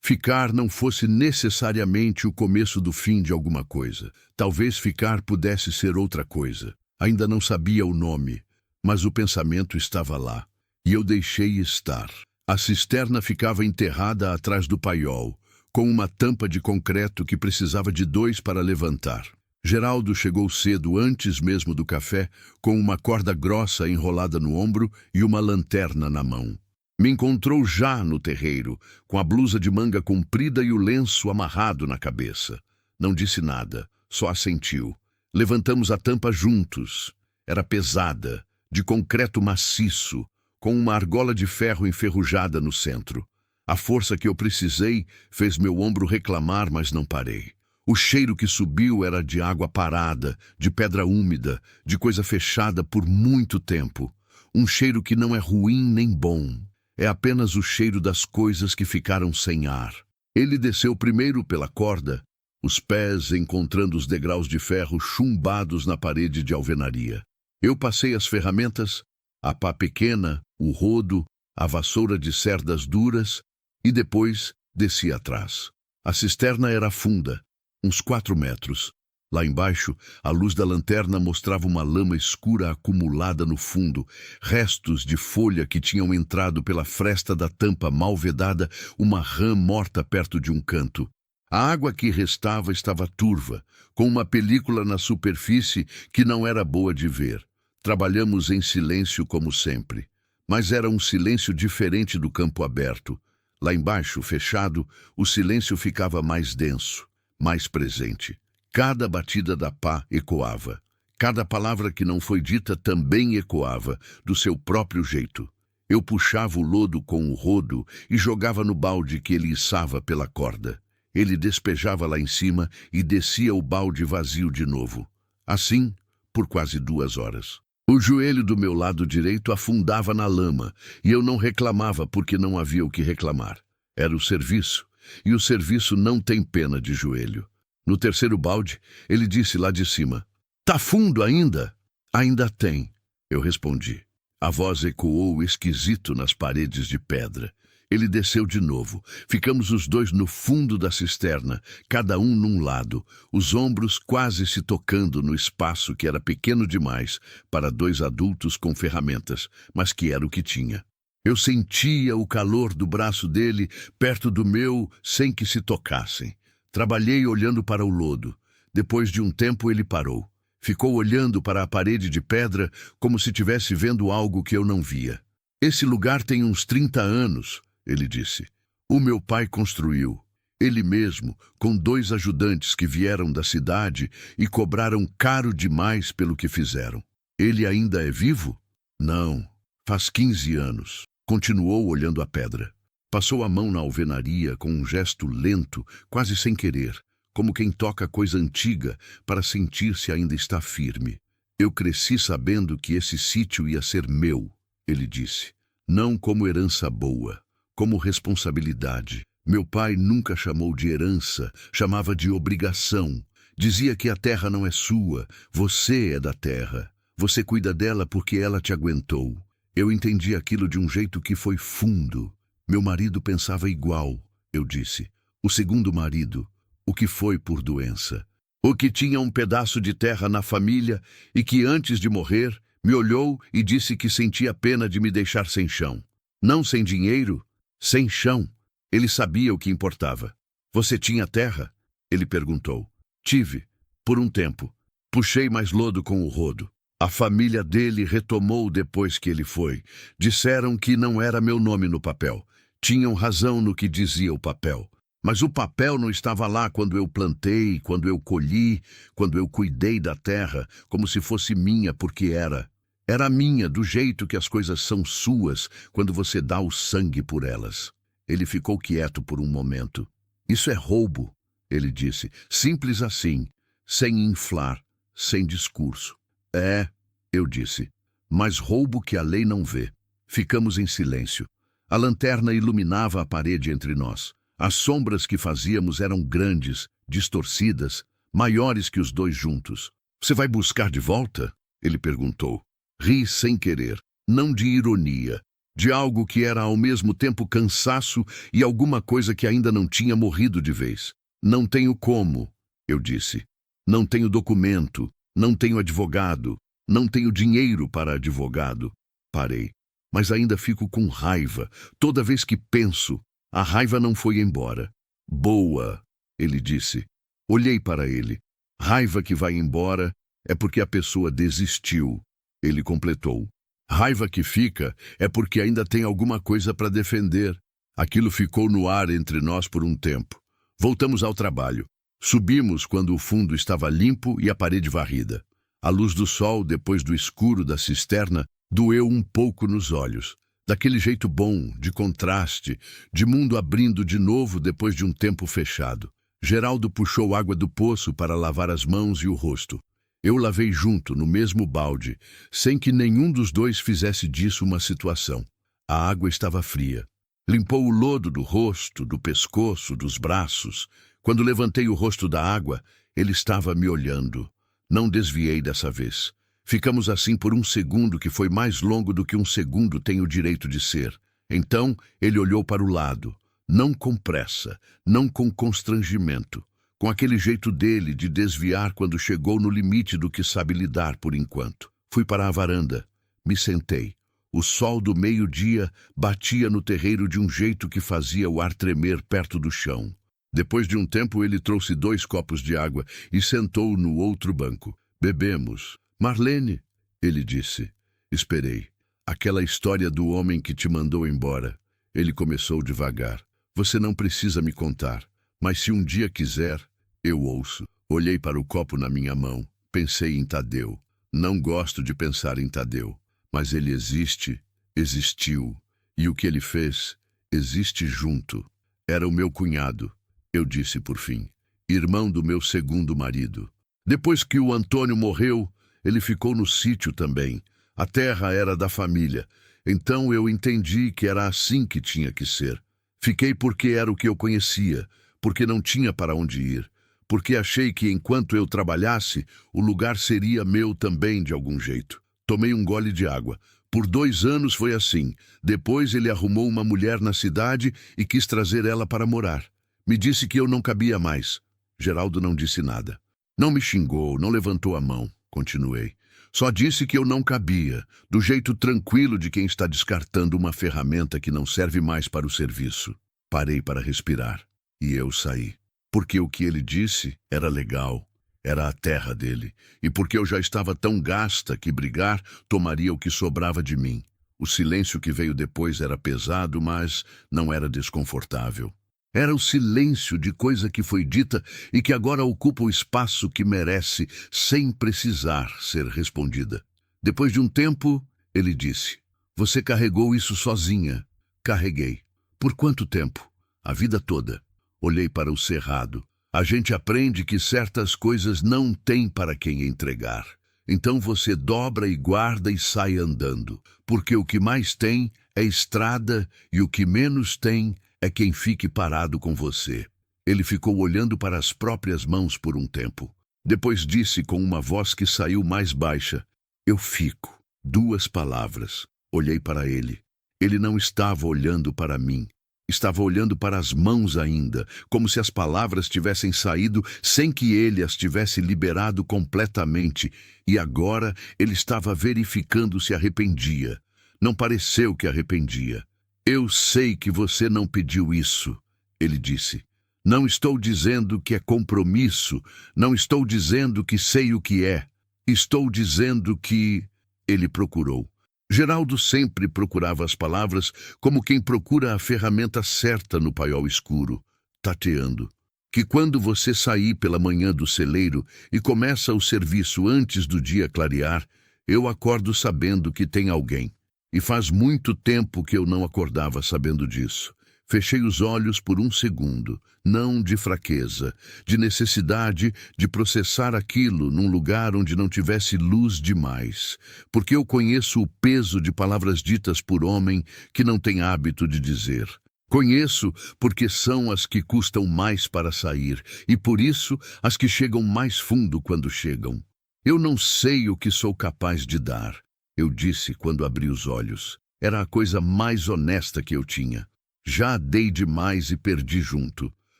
ficar não fosse necessariamente o começo do fim de alguma coisa. Talvez ficar pudesse ser outra coisa. Ainda não sabia o nome, mas o pensamento estava lá. E eu deixei estar. A cisterna ficava enterrada atrás do paiol, com uma tampa de concreto que precisava de 2 para levantar. Geraldo chegou cedo, antes mesmo do café, com uma corda grossa enrolada no ombro e uma lanterna na mão. Me encontrou já no terreiro, com a blusa de manga comprida e o lenço amarrado na cabeça. Não disse nada, só assentiu. Levantamos a tampa juntos. Era pesada, de concreto maciço, com uma argola de ferro enferrujada no centro. A força que eu precisei fez meu ombro reclamar, mas não parei. O cheiro que subiu era de água parada, de pedra úmida, de coisa fechada por muito tempo. Um cheiro que não é ruim nem bom. É apenas o cheiro das coisas que ficaram sem ar. Ele desceu primeiro pela corda, os pés encontrando os degraus de ferro chumbados na parede de alvenaria. Eu passei as ferramentas, a pá pequena, o rodo, a vassoura de cerdas duras e depois desci atrás. A cisterna era funda, uns 4 metros. Lá embaixo, a luz da lanterna mostrava uma lama escura acumulada no fundo, restos de folha que tinham entrado pela fresta da tampa mal vedada, uma rã morta perto de um canto. A água que restava estava turva, com uma película na superfície que não era boa de ver. Trabalhamos em silêncio como sempre, mas era um silêncio diferente do campo aberto. Lá embaixo, fechado, o silêncio ficava mais denso, mais presente. Cada batida da pá ecoava. Cada palavra que não foi dita também ecoava, do seu próprio jeito. Eu puxava o lodo com o rodo e jogava no balde que ele içava pela corda. Ele despejava lá em cima e descia o balde vazio de novo. Assim, por quase 2 horas. O joelho do meu lado direito afundava na lama, e eu não reclamava porque não havia o que reclamar. Era o serviço, e o serviço não tem pena de joelho. No terceiro balde, ele disse lá de cima: "Tá fundo ainda?" "Ainda tem", eu respondi. A voz ecoou esquisito nas paredes de pedra. Ele desceu de novo. Ficamos os dois no fundo da cisterna, cada um num lado, os ombros quase se tocando no espaço que era pequeno demais para 2 adultos com ferramentas, mas que era o que tinha. Eu sentia o calor do braço dele perto do meu sem que se tocassem. Trabalhei olhando para o lodo. Depois de um tempo ele parou. Ficou olhando para a parede de pedra como se estivesse vendo algo que eu não via. "Esse lugar tem uns 30 anos", ele disse. "O meu pai construiu. Ele mesmo, com 2 ajudantes que vieram da cidade e cobraram caro demais pelo que fizeram." "Ele ainda é vivo?" "Não, faz 15 anos." Continuou olhando a pedra. Passou a mão na alvenaria com um gesto lento, quase sem querer, como quem toca coisa antiga para sentir se ainda está firme. "Eu cresci sabendo que esse sítio ia ser meu", ele disse. "Não como herança boa, como responsabilidade. Meu pai nunca chamou de herança, chamava de obrigação. Dizia que a terra não é sua, você é da terra. Você cuida dela porque ela te aguentou." Eu entendi aquilo de um jeito que foi fundo. "Meu marido pensava igual", eu disse. "O segundo marido, o que foi por doença. O que tinha um pedaço de terra na família e que antes de morrer me olhou e disse que sentia pena de me deixar sem chão. Não sem dinheiro, sem chão." Ele sabia o que importava. "Você tinha terra?" ele perguntou. "Tive, por um tempo. Puxei mais lodo com o rodo. A família dele retomou depois que ele foi. Disseram que não era meu nome no papel. Tinham razão no que dizia o papel. Mas o papel não estava lá quando eu plantei, quando eu colhi, quando eu cuidei da terra, como se fosse minha, porque era. Era minha, do jeito que as coisas são suas quando você dá o sangue por elas." Ele ficou quieto por um momento. "Isso é roubo", ele disse, simples assim, sem inflar, sem discurso. "É", eu disse, "mas roubo que a lei não vê." Ficamos em silêncio. A lanterna iluminava a parede entre nós. As sombras que fazíamos eram grandes, distorcidas, maiores que os 2 juntos. "Você vai buscar de volta?" ele perguntou. Ri sem querer, não de ironia, de algo que era ao mesmo tempo cansaço e alguma coisa que ainda não tinha morrido de vez. "Não tenho como", eu disse. "Não tenho documento, não tenho advogado, não tenho dinheiro para advogado." Parei. "Mas ainda fico com raiva. Toda vez que penso, a raiva não foi embora." "Boa", ele disse. Olhei para ele. "Raiva que vai embora é porque a pessoa desistiu", ele completou. "Raiva que fica é porque ainda tem alguma coisa para defender." Aquilo ficou no ar entre nós por um tempo. Voltamos ao trabalho. Subimos quando o fundo estava limpo e a parede varrida. A luz do sol, depois do escuro da cisterna, doeu um pouco nos olhos. Daquele jeito bom, de contraste, de mundo abrindo de novo depois de um tempo fechado. Geraldo puxou água do poço para lavar as mãos e o rosto. Eu lavei junto, no mesmo balde, sem que nenhum dos dois fizesse disso uma situação. A água estava fria. Limpou o lodo do rosto, do pescoço, dos braços. Quando levantei o rosto da água, ele estava me olhando. Não desviei dessa vez. Ficamos assim por um segundo que foi mais longo do que um segundo tem o direito de ser. Então ele olhou para o lado, não com pressa, não com constrangimento, com aquele jeito dele de desviar quando chegou no limite do que sabe lidar por enquanto. Fui para a varanda, me sentei. O sol do meio-dia batia no terreiro de um jeito que fazia o ar tremer perto do chão. Depois de um tempo ele trouxe 2 copos de água e sentou no outro banco. Bebemos. Marlene, ele disse. Esperei. Aquela história do homem que te mandou embora. Ele começou devagar. Você não precisa me contar, mas se um dia quiser, eu ouço. Olhei para o copo na minha mão. Pensei em Tadeu. Não gosto de pensar em Tadeu, mas ele existe, existiu. E o que ele fez, existe junto. Era o meu cunhado, eu disse por fim. Irmão do meu segundo marido. Depois que o Antônio morreu, ele ficou no sítio também. A terra era da família. Então eu entendi que era assim que tinha que ser. Fiquei porque era o que eu conhecia, porque não tinha para onde ir, porque achei que enquanto eu trabalhasse, o lugar seria meu também de algum jeito. Tomei um gole de água. Por 2 anos foi assim. Depois ele arrumou uma mulher na cidade e quis trazer ela para morar. Me disse que eu não cabia mais. Geraldo não disse nada. Não me xingou, não levantou a mão. Continuei. Só disse que eu não cabia, do jeito tranquilo de quem está descartando uma ferramenta que não serve mais para o serviço. Parei para respirar. E eu saí. Porque o que ele disse era legal. Era a terra dele. E porque eu já estava tão gasta que brigar tomaria o que sobrava de mim. O silêncio que veio depois era pesado, mas não era desconfortável. Era o silêncio de coisa que foi dita e que agora ocupa o espaço que merece, sem precisar ser respondida. Depois de um tempo, ele disse: Você carregou isso sozinha. Carreguei. Por quanto tempo? A vida toda. Olhei para o cerrado. A gente aprende que certas coisas não tem para quem entregar. Então você dobra e guarda e sai andando. Porque o que mais tem é estrada e o que menos tem é quem fique parado com você. Ele ficou olhando para as próprias mãos por um tempo. Depois disse com uma voz que saiu mais baixa: Eu fico. 2 palavras. Olhei para ele. Ele não estava olhando para mim. Estava olhando para as mãos ainda, como se as palavras tivessem saído sem que ele as tivesse liberado completamente. E agora ele estava verificando se arrependia. Não pareceu que arrependia. Eu sei que você não pediu isso, ele disse. Não estou dizendo que é compromisso, não estou dizendo que sei o que é. Estou dizendo que... Ele procurou. Geraldo sempre procurava as palavras como quem procura a ferramenta certa no paiol escuro, tateando. Que quando você sair pela manhã do celeiro e começa o serviço antes do dia clarear, eu acordo sabendo que tem alguém. E faz muito tempo que eu não acordava sabendo disso. Fechei os olhos por um segundo, não de fraqueza, de necessidade de processar aquilo num lugar onde não tivesse luz demais, porque eu conheço o peso de palavras ditas por homem que não tem hábito de dizer. Conheço porque são as que custam mais para sair, e por isso as que chegam mais fundo quando chegam. Eu não sei o que sou capaz de dar. Eu disse quando abri os olhos. Era a coisa mais honesta que eu tinha. Já dei demais e perdi junto.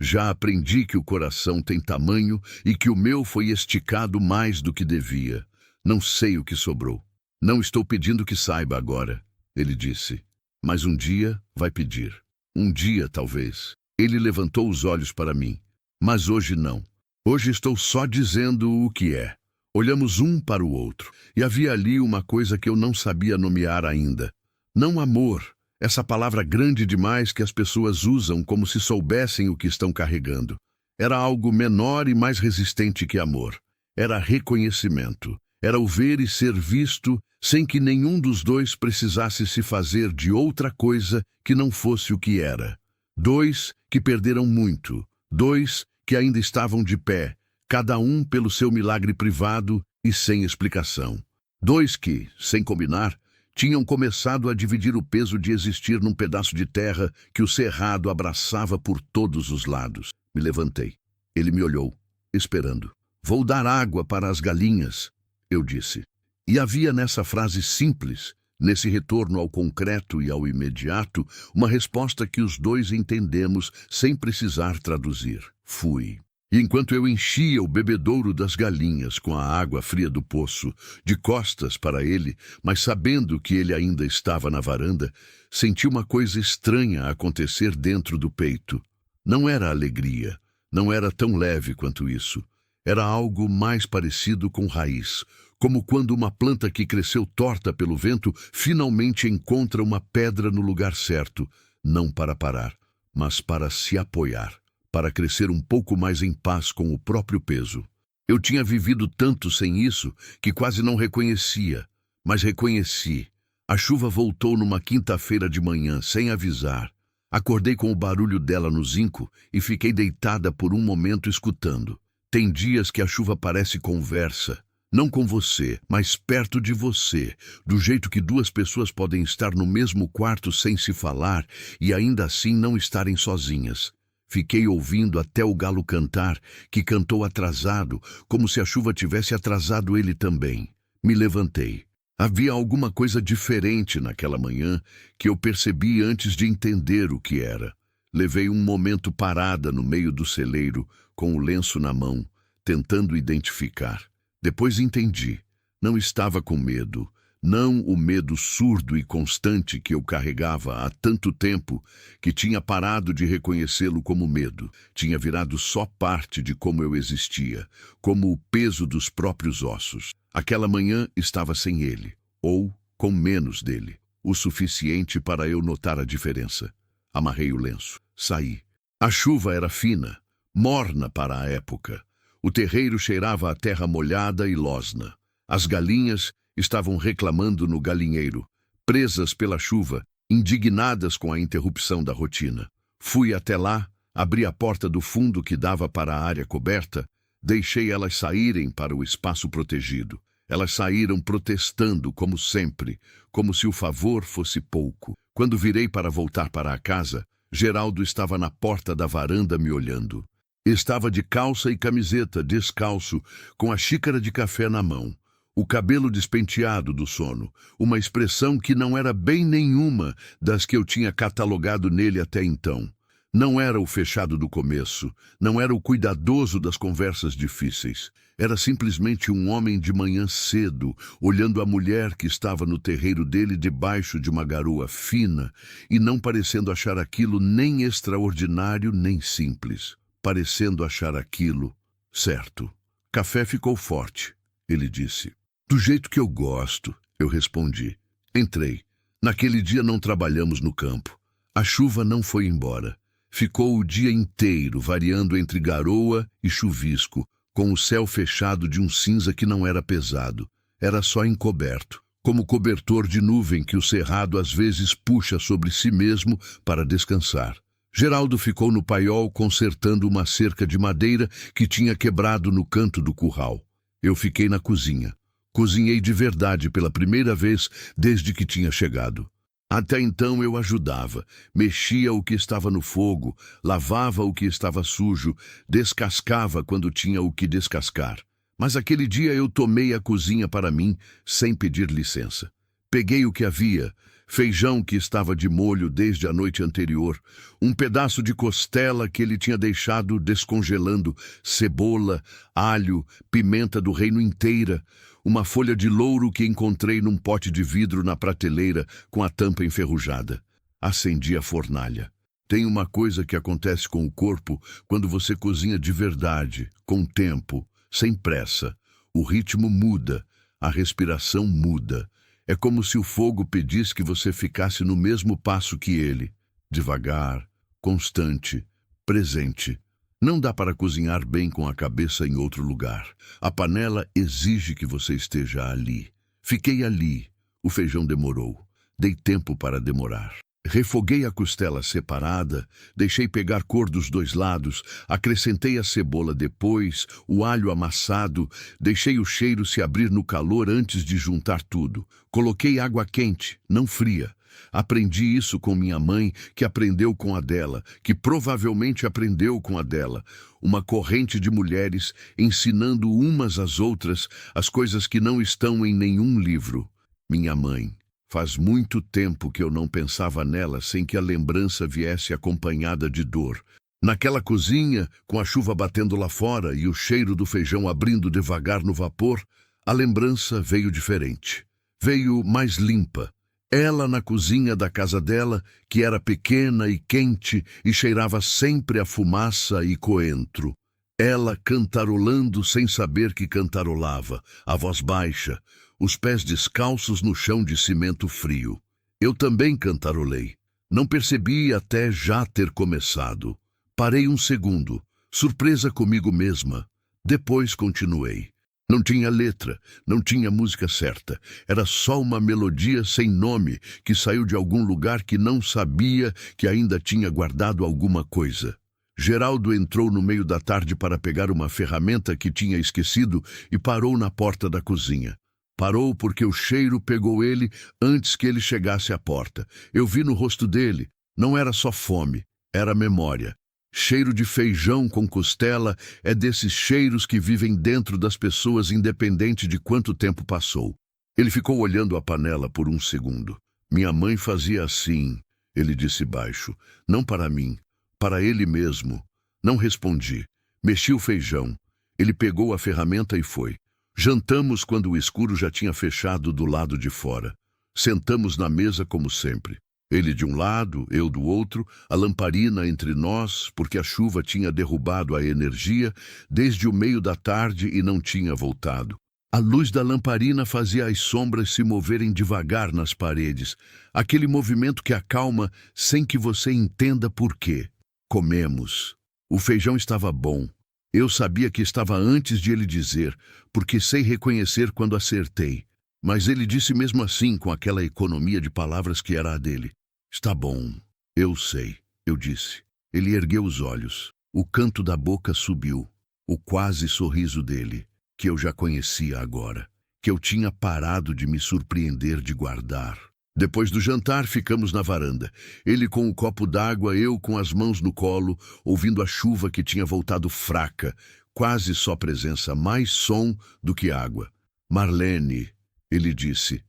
Já aprendi que o coração tem tamanho e que o meu foi esticado mais do que devia. Não sei o que sobrou. Não estou pedindo que saiba agora, ele disse. Mas um dia vai pedir. Um dia, talvez. Ele levantou os olhos para mim. Mas hoje não. Hoje estou só dizendo o que é. Olhamos um para o outro, e havia ali uma coisa que eu não sabia nomear ainda. Não amor, essa palavra grande demais que as pessoas usam como se soubessem o que estão carregando. Era algo menor e mais resistente que amor. Era reconhecimento. Era o ver e ser visto sem que nenhum dos dois precisasse se fazer de outra coisa que não fosse o que era. 2 que perderam muito. 2 que ainda estavam de pé, cada um pelo seu milagre privado e sem explicação. 2 que, sem combinar, tinham começado a dividir o peso de existir num pedaço de terra que o cerrado abraçava por todos os lados. Me levantei. Ele me olhou, esperando. "Vou dar água para as galinhas", eu disse. E havia nessa frase simples, nesse retorno ao concreto e ao imediato, uma resposta que os dois entendemos sem precisar traduzir. Fui. E enquanto eu enchia o bebedouro das galinhas com a água fria do poço, de costas para ele, mas sabendo que ele ainda estava na varanda, senti uma coisa estranha acontecer dentro do peito. Não era alegria, não era tão leve quanto isso. Era algo mais parecido com raiz, como quando uma planta que cresceu torta pelo vento finalmente encontra uma pedra no lugar certo, não para parar, mas para se apoiar, para crescer um pouco mais em paz com o próprio peso. Eu tinha vivido tanto sem isso que quase não reconhecia, mas reconheci. A chuva voltou numa quinta-feira de manhã, sem avisar. Acordei com o barulho dela no zinco e fiquei deitada por um momento escutando. Tem dias que a chuva parece conversa, não com você, mas perto de você, do jeito que 2 pessoas podem estar no mesmo quarto sem se falar e ainda assim não estarem sozinhas. Fiquei ouvindo até o galo cantar, que cantou atrasado, como se a chuva tivesse atrasado ele também. Me levantei. Havia alguma coisa diferente naquela manhã que eu percebi antes de entender o que era. Levei um momento parada no meio do celeiro, com o lenço na mão, tentando identificar. Depois entendi. Não estava com medo. Não o medo surdo e constante que eu carregava há tanto tempo que tinha parado de reconhecê-lo como medo. Tinha virado só parte de como eu existia, como o peso dos próprios ossos. Aquela manhã estava sem ele, ou com menos dele, o suficiente para eu notar a diferença. Amarrei o lenço. Saí. A chuva era fina, morna para a época. O terreiro cheirava a terra molhada e losna. As galinhas estavam reclamando no galinheiro, presas pela chuva, indignadas com a interrupção da rotina. Fui até lá, abri a porta do fundo que dava para a área coberta, deixei elas saírem para o espaço protegido. Elas saíram protestando, como sempre, como se o favor fosse pouco. Quando virei para voltar para a casa, Geraldo estava na porta da varanda me olhando. Estava de calça e camiseta, descalço, com a xícara de café na mão. O cabelo despenteado do sono, uma expressão que não era bem nenhuma das que eu tinha catalogado nele até então. Não era o fechado do começo, não era o cuidadoso das conversas difíceis. Era simplesmente um homem de manhã cedo, olhando a mulher que estava no terreiro dele debaixo de uma garoa fina e não parecendo achar aquilo nem extraordinário nem simples. Parecendo achar aquilo certo. "Café ficou forte", ele disse. "Do jeito que eu gosto", eu respondi. Entrei. Naquele dia não trabalhamos no campo. A chuva não foi embora. Ficou o dia inteiro variando entre garoa e chuvisco, com o céu fechado de um cinza que não era pesado. Era só encoberto, como cobertor de nuvem que o cerrado às vezes puxa sobre si mesmo para descansar. Geraldo ficou no paiol consertando uma cerca de madeira que tinha quebrado no canto do curral. Eu fiquei na cozinha. Cozinhei de verdade pela primeira vez desde que tinha chegado. Até então eu ajudava, mexia o que estava no fogo, lavava o que estava sujo, descascava quando tinha o que descascar. Mas aquele dia eu tomei a cozinha para mim, sem pedir licença. Peguei o que havia, feijão que estava de molho desde a noite anterior, um pedaço de costela que ele tinha deixado descongelando, cebola, alho, pimenta do reino inteira, uma folha de louro que encontrei num pote de vidro na prateleira com a tampa enferrujada. Acendi a fornalha. Tem uma coisa que acontece com o corpo quando você cozinha de verdade, com tempo, sem pressa. O ritmo muda, a respiração muda. É como se o fogo pedisse que você ficasse no mesmo passo que ele, devagar, constante, presente. Não dá para cozinhar bem com a cabeça em outro lugar. A panela exige que você esteja ali. Fiquei ali. O feijão demorou. Dei tempo para demorar. Refoguei a costela separada, deixei pegar cor dos dois lados, acrescentei a cebola depois, o alho amassado, deixei o cheiro se abrir no calor antes de juntar tudo. Coloquei água quente, não fria. Aprendi isso com minha mãe, que aprendeu com a dela, que provavelmente aprendeu com a dela. Uma corrente de mulheres ensinando umas às outras as coisas que não estão em nenhum livro. Minha mãe. Faz muito tempo que eu não pensava nela sem que a lembrança viesse acompanhada de dor. Naquela cozinha, com a chuva batendo lá fora e o cheiro do feijão abrindo devagar no vapor, a lembrança veio diferente. Veio mais limpa. Ela na cozinha da casa dela, que era pequena e quente e cheirava sempre a fumaça e coentro. Ela cantarolando sem saber que cantarolava, a voz baixa, os pés descalços no chão de cimento frio. Eu também cantarolei. Não percebi até já ter começado. Parei um segundo, surpresa comigo mesma. Depois continuei. Não tinha letra, não tinha música certa. Era só uma melodia sem nome que saiu de algum lugar que não sabia que ainda tinha guardado alguma coisa. Geraldo entrou no meio da tarde para pegar uma ferramenta que tinha esquecido e parou na porta da cozinha. Parou porque o cheiro pegou ele antes que ele chegasse à porta. Eu vi no rosto dele. Não era só fome, era memória. Cheiro de feijão com costela é desses cheiros que vivem dentro das pessoas independente de quanto tempo passou. Ele ficou olhando a panela por um segundo. Minha mãe fazia assim, ele disse baixo. Não para mim, para ele mesmo. Não respondi. Mexi o feijão. Ele pegou a ferramenta e foi. Jantamos quando o escuro já tinha fechado do lado de fora. Sentamos na mesa como sempre. Ele de um lado, eu do outro, a lamparina entre nós, porque a chuva tinha derrubado a energia desde o meio da tarde e não tinha voltado. A luz da lamparina fazia as sombras se moverem devagar nas paredes, aquele movimento que acalma sem que você entenda por quê. Comemos. O feijão estava bom. Eu sabia que estava antes de ele dizer, porque sei reconhecer quando acertei. Mas ele disse mesmo assim, com aquela economia de palavras que era a dele. Está bom, eu sei, eu disse. Ele ergueu os olhos. O canto da boca subiu. O quase sorriso dele, que eu já conhecia agora, que eu tinha parado de me surpreender de guardar. Depois do jantar, ficamos na varanda. Ele com o copo d'água, eu com as mãos no colo, ouvindo a chuva que tinha voltado fraca, quase só presença, mais som do que água. Marlene, ele disse,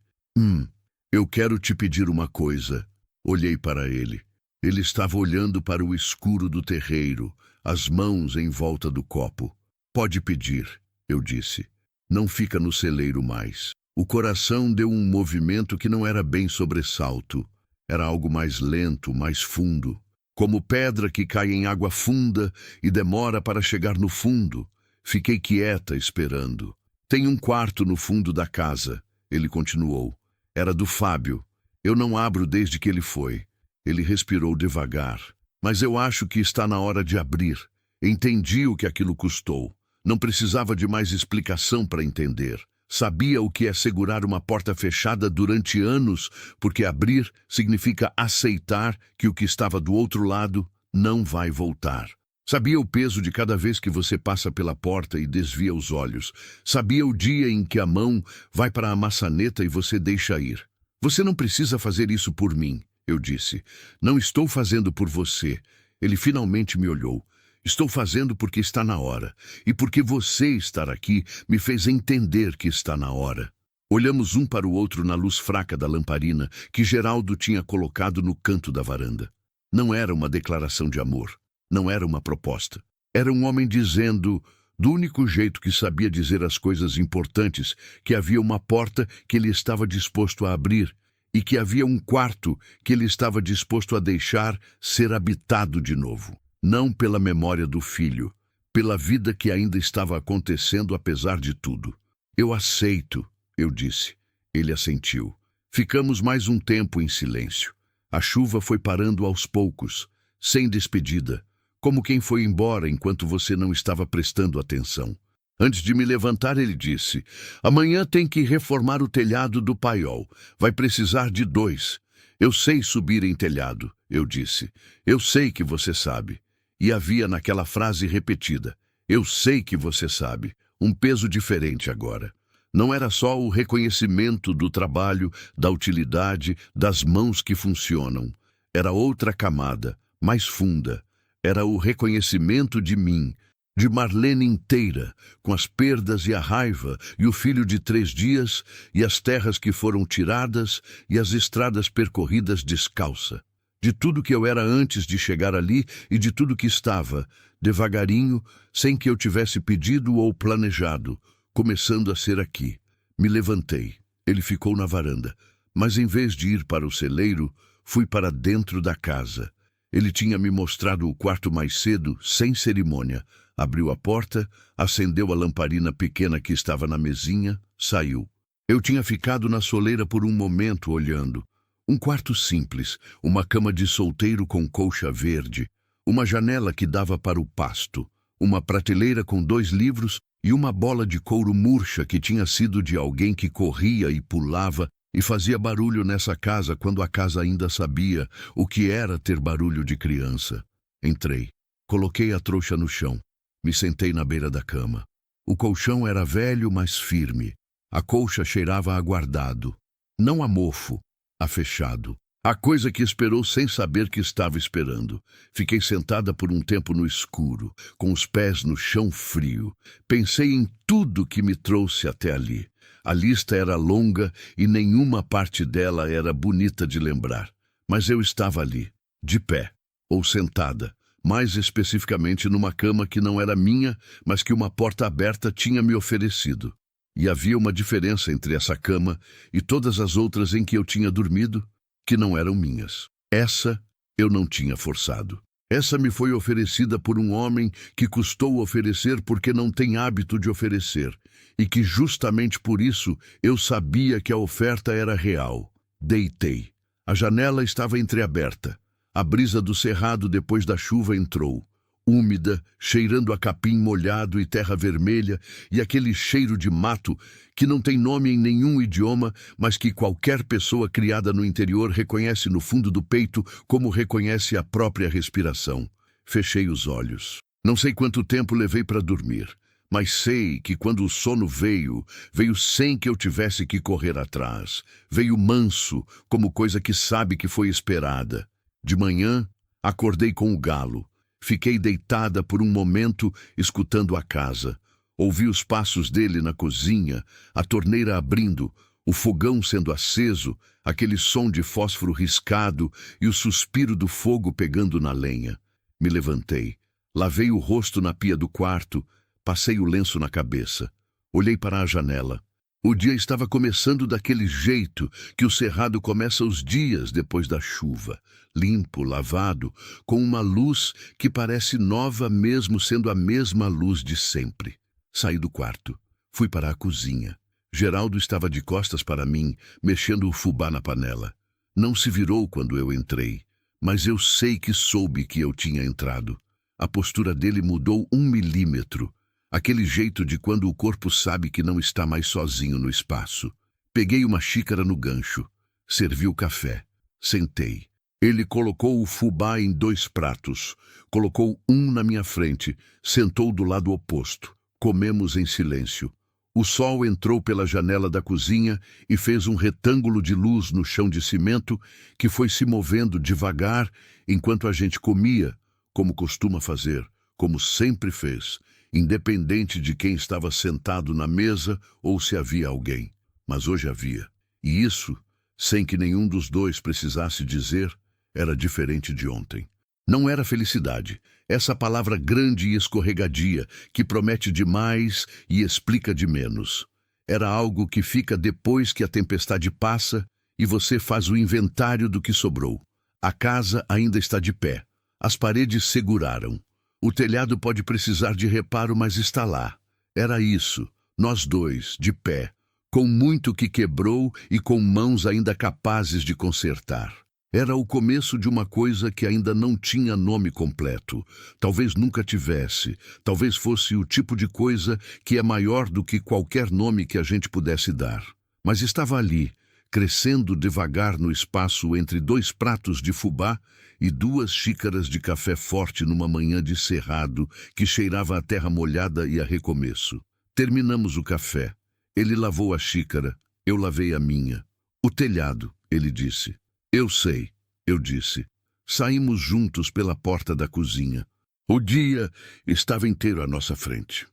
eu quero te pedir uma coisa. Olhei para ele. Ele estava olhando para o escuro do terreiro, as mãos em volta do copo. Pode pedir, eu disse. Não fica no celeiro mais. O coração deu um movimento que não era bem sobressalto. Era algo mais lento, mais fundo. Como pedra que cai em água funda e demora para chegar no fundo. Fiquei quieta, esperando. Tem um quarto no fundo da casa, ele continuou. Era do Fábio. Eu não abro desde que ele foi. Ele respirou devagar. Mas eu acho que está na hora de abrir. Entendi o que aquilo custou. Não precisava de mais explicação para entender. Sabia o que é segurar uma porta fechada durante anos, porque abrir significa aceitar que o que estava do outro lado não vai voltar. Sabia o peso de cada vez que você passa pela porta e desvia os olhos. Sabia o dia em que a mão vai para a maçaneta e você deixa ir. Você não precisa fazer isso por mim, eu disse. Não estou fazendo por você. Ele finalmente me olhou. Estou fazendo porque está na hora. E porque você estar aqui me fez entender que está na hora. Olhamos um para o outro na luz fraca da lamparina que Geraldo tinha colocado no canto da varanda. Não era uma declaração de amor. Não era uma proposta. Era um homem dizendo, do único jeito que sabia dizer as coisas importantes, que havia uma porta que ele estava disposto a abrir e que havia um quarto que ele estava disposto a deixar ser habitado de novo. Não pela memória do filho, pela vida que ainda estava acontecendo apesar de tudo. Eu aceito, eu disse. Ele assentiu. Ficamos mais um tempo em silêncio. A chuva foi parando aos poucos, sem despedida, como quem foi embora enquanto você não estava prestando atenção. Antes de me levantar, ele disse, amanhã tem que reformar o telhado do paiol. Vai precisar de 2. Eu sei subir em telhado, eu disse. Eu sei que você sabe. E havia naquela frase repetida: eu sei que você sabe. Um peso diferente agora. Não era só o reconhecimento do trabalho, da utilidade, das mãos que funcionam. Era outra camada, mais funda. Era o reconhecimento de mim, de Marlene inteira, com as perdas e a raiva, e o filho de 3 dias, e as terras que foram tiradas, e as estradas percorridas descalça. De tudo que eu era antes de chegar ali e de tudo que estava, devagarinho, sem que eu tivesse pedido ou planejado, começando a ser aqui. Me levantei. Ele ficou na varanda, mas em vez de ir para o celeiro, fui para dentro da casa. Ele tinha me mostrado o quarto mais cedo, sem cerimônia. Abriu a porta, acendeu a lamparina pequena que estava na mesinha, saiu. Eu tinha ficado na soleira por um momento olhando. Um quarto simples, uma cama de solteiro com colcha verde, uma janela que dava para o pasto, uma prateleira com 2 livros e uma bola de couro murcha que tinha sido de alguém que corria e pulava e fazia barulho nessa casa quando a casa ainda sabia o que era ter barulho de criança. Entrei, coloquei a trouxa no chão, me sentei na beira da cama. O colchão era velho, mas firme. A colcha cheirava a guardado, não a mofo, a fechado. A coisa que esperou sem saber que estava esperando. Fiquei sentada por um tempo no escuro, com os pés no chão frio. Pensei em tudo que me trouxe até ali. A lista era longa e nenhuma parte dela era bonita de lembrar. Mas eu estava ali, de pé, ou sentada, mais especificamente numa cama que não era minha, mas que uma porta aberta tinha me oferecido. E havia uma diferença entre essa cama e todas as outras em que eu tinha dormido, que não eram minhas. Essa eu não tinha forçado. Essa me foi oferecida por um homem que custou oferecer porque não tem hábito de oferecer, e que justamente por isso eu sabia que a oferta era real. Deitei. A janela estava entreaberta. A brisa do cerrado depois da chuva entrou, úmida, cheirando a capim molhado e terra vermelha, e aquele cheiro de mato que não tem nome em nenhum idioma, mas que qualquer pessoa criada no interior reconhece no fundo do peito como reconhece a própria respiração. Fechei os olhos. Não sei quanto tempo levei para dormir, mas sei que quando o sono veio, veio sem que eu tivesse que correr atrás. Veio manso, como coisa que sabe que foi esperada. De manhã, acordei com o galo. Fiquei deitada por um momento, escutando a casa. Ouvi os passos dele na cozinha, a torneira abrindo, o fogão sendo aceso, aquele som de fósforo riscado e o suspiro do fogo pegando na lenha. Me levantei, lavei o rosto na pia do quarto, passei o lenço na cabeça. Olhei para a janela. O dia estava começando daquele jeito que o cerrado começa os dias depois da chuva, limpo, lavado, com uma luz que parece nova mesmo sendo a mesma luz de sempre. Saí do quarto, fui para a cozinha. Geraldo estava de costas para mim, mexendo o fubá na panela. Não se virou quando eu entrei, mas eu sei que soube que eu tinha entrado. A postura dele mudou 1 milímetro. Aquele jeito de quando o corpo sabe que não está mais sozinho no espaço. Peguei uma xícara no gancho. Servi o café. Sentei. Ele colocou o fubá em 2 pratos. Colocou um na minha frente. Sentou do lado oposto. Comemos em silêncio. O sol entrou pela janela da cozinha e fez um retângulo de luz no chão de cimento que foi se movendo devagar enquanto a gente comia, como costuma fazer, como sempre fez, independente de quem estava sentado na mesa ou se havia alguém. Mas hoje havia. E isso, sem que nenhum dos dois precisasse dizer, era diferente de ontem. Não era felicidade, essa palavra grande e escorregadia, que promete demais e explica de menos. Era algo que fica depois que a tempestade passa e você faz o inventário do que sobrou. A casa ainda está de pé. As paredes seguraram. O telhado pode precisar de reparo, mas está lá. Era isso, nós dois, de pé, com muito que quebrou e com mãos ainda capazes de consertar. Era o começo de uma coisa que ainda não tinha nome completo. Talvez nunca tivesse. Talvez fosse o tipo de coisa que é maior do que qualquer nome que a gente pudesse dar. Mas estava ali, crescendo devagar no espaço entre 2 pratos de fubá e 2 xícaras de café forte numa manhã de cerrado que cheirava a terra molhada e a recomeço. Terminamos o café. Ele lavou a xícara, eu lavei a minha. O telhado, ele disse. Eu sei, eu disse. Saímos juntos pela porta da cozinha. O dia estava inteiro à nossa frente.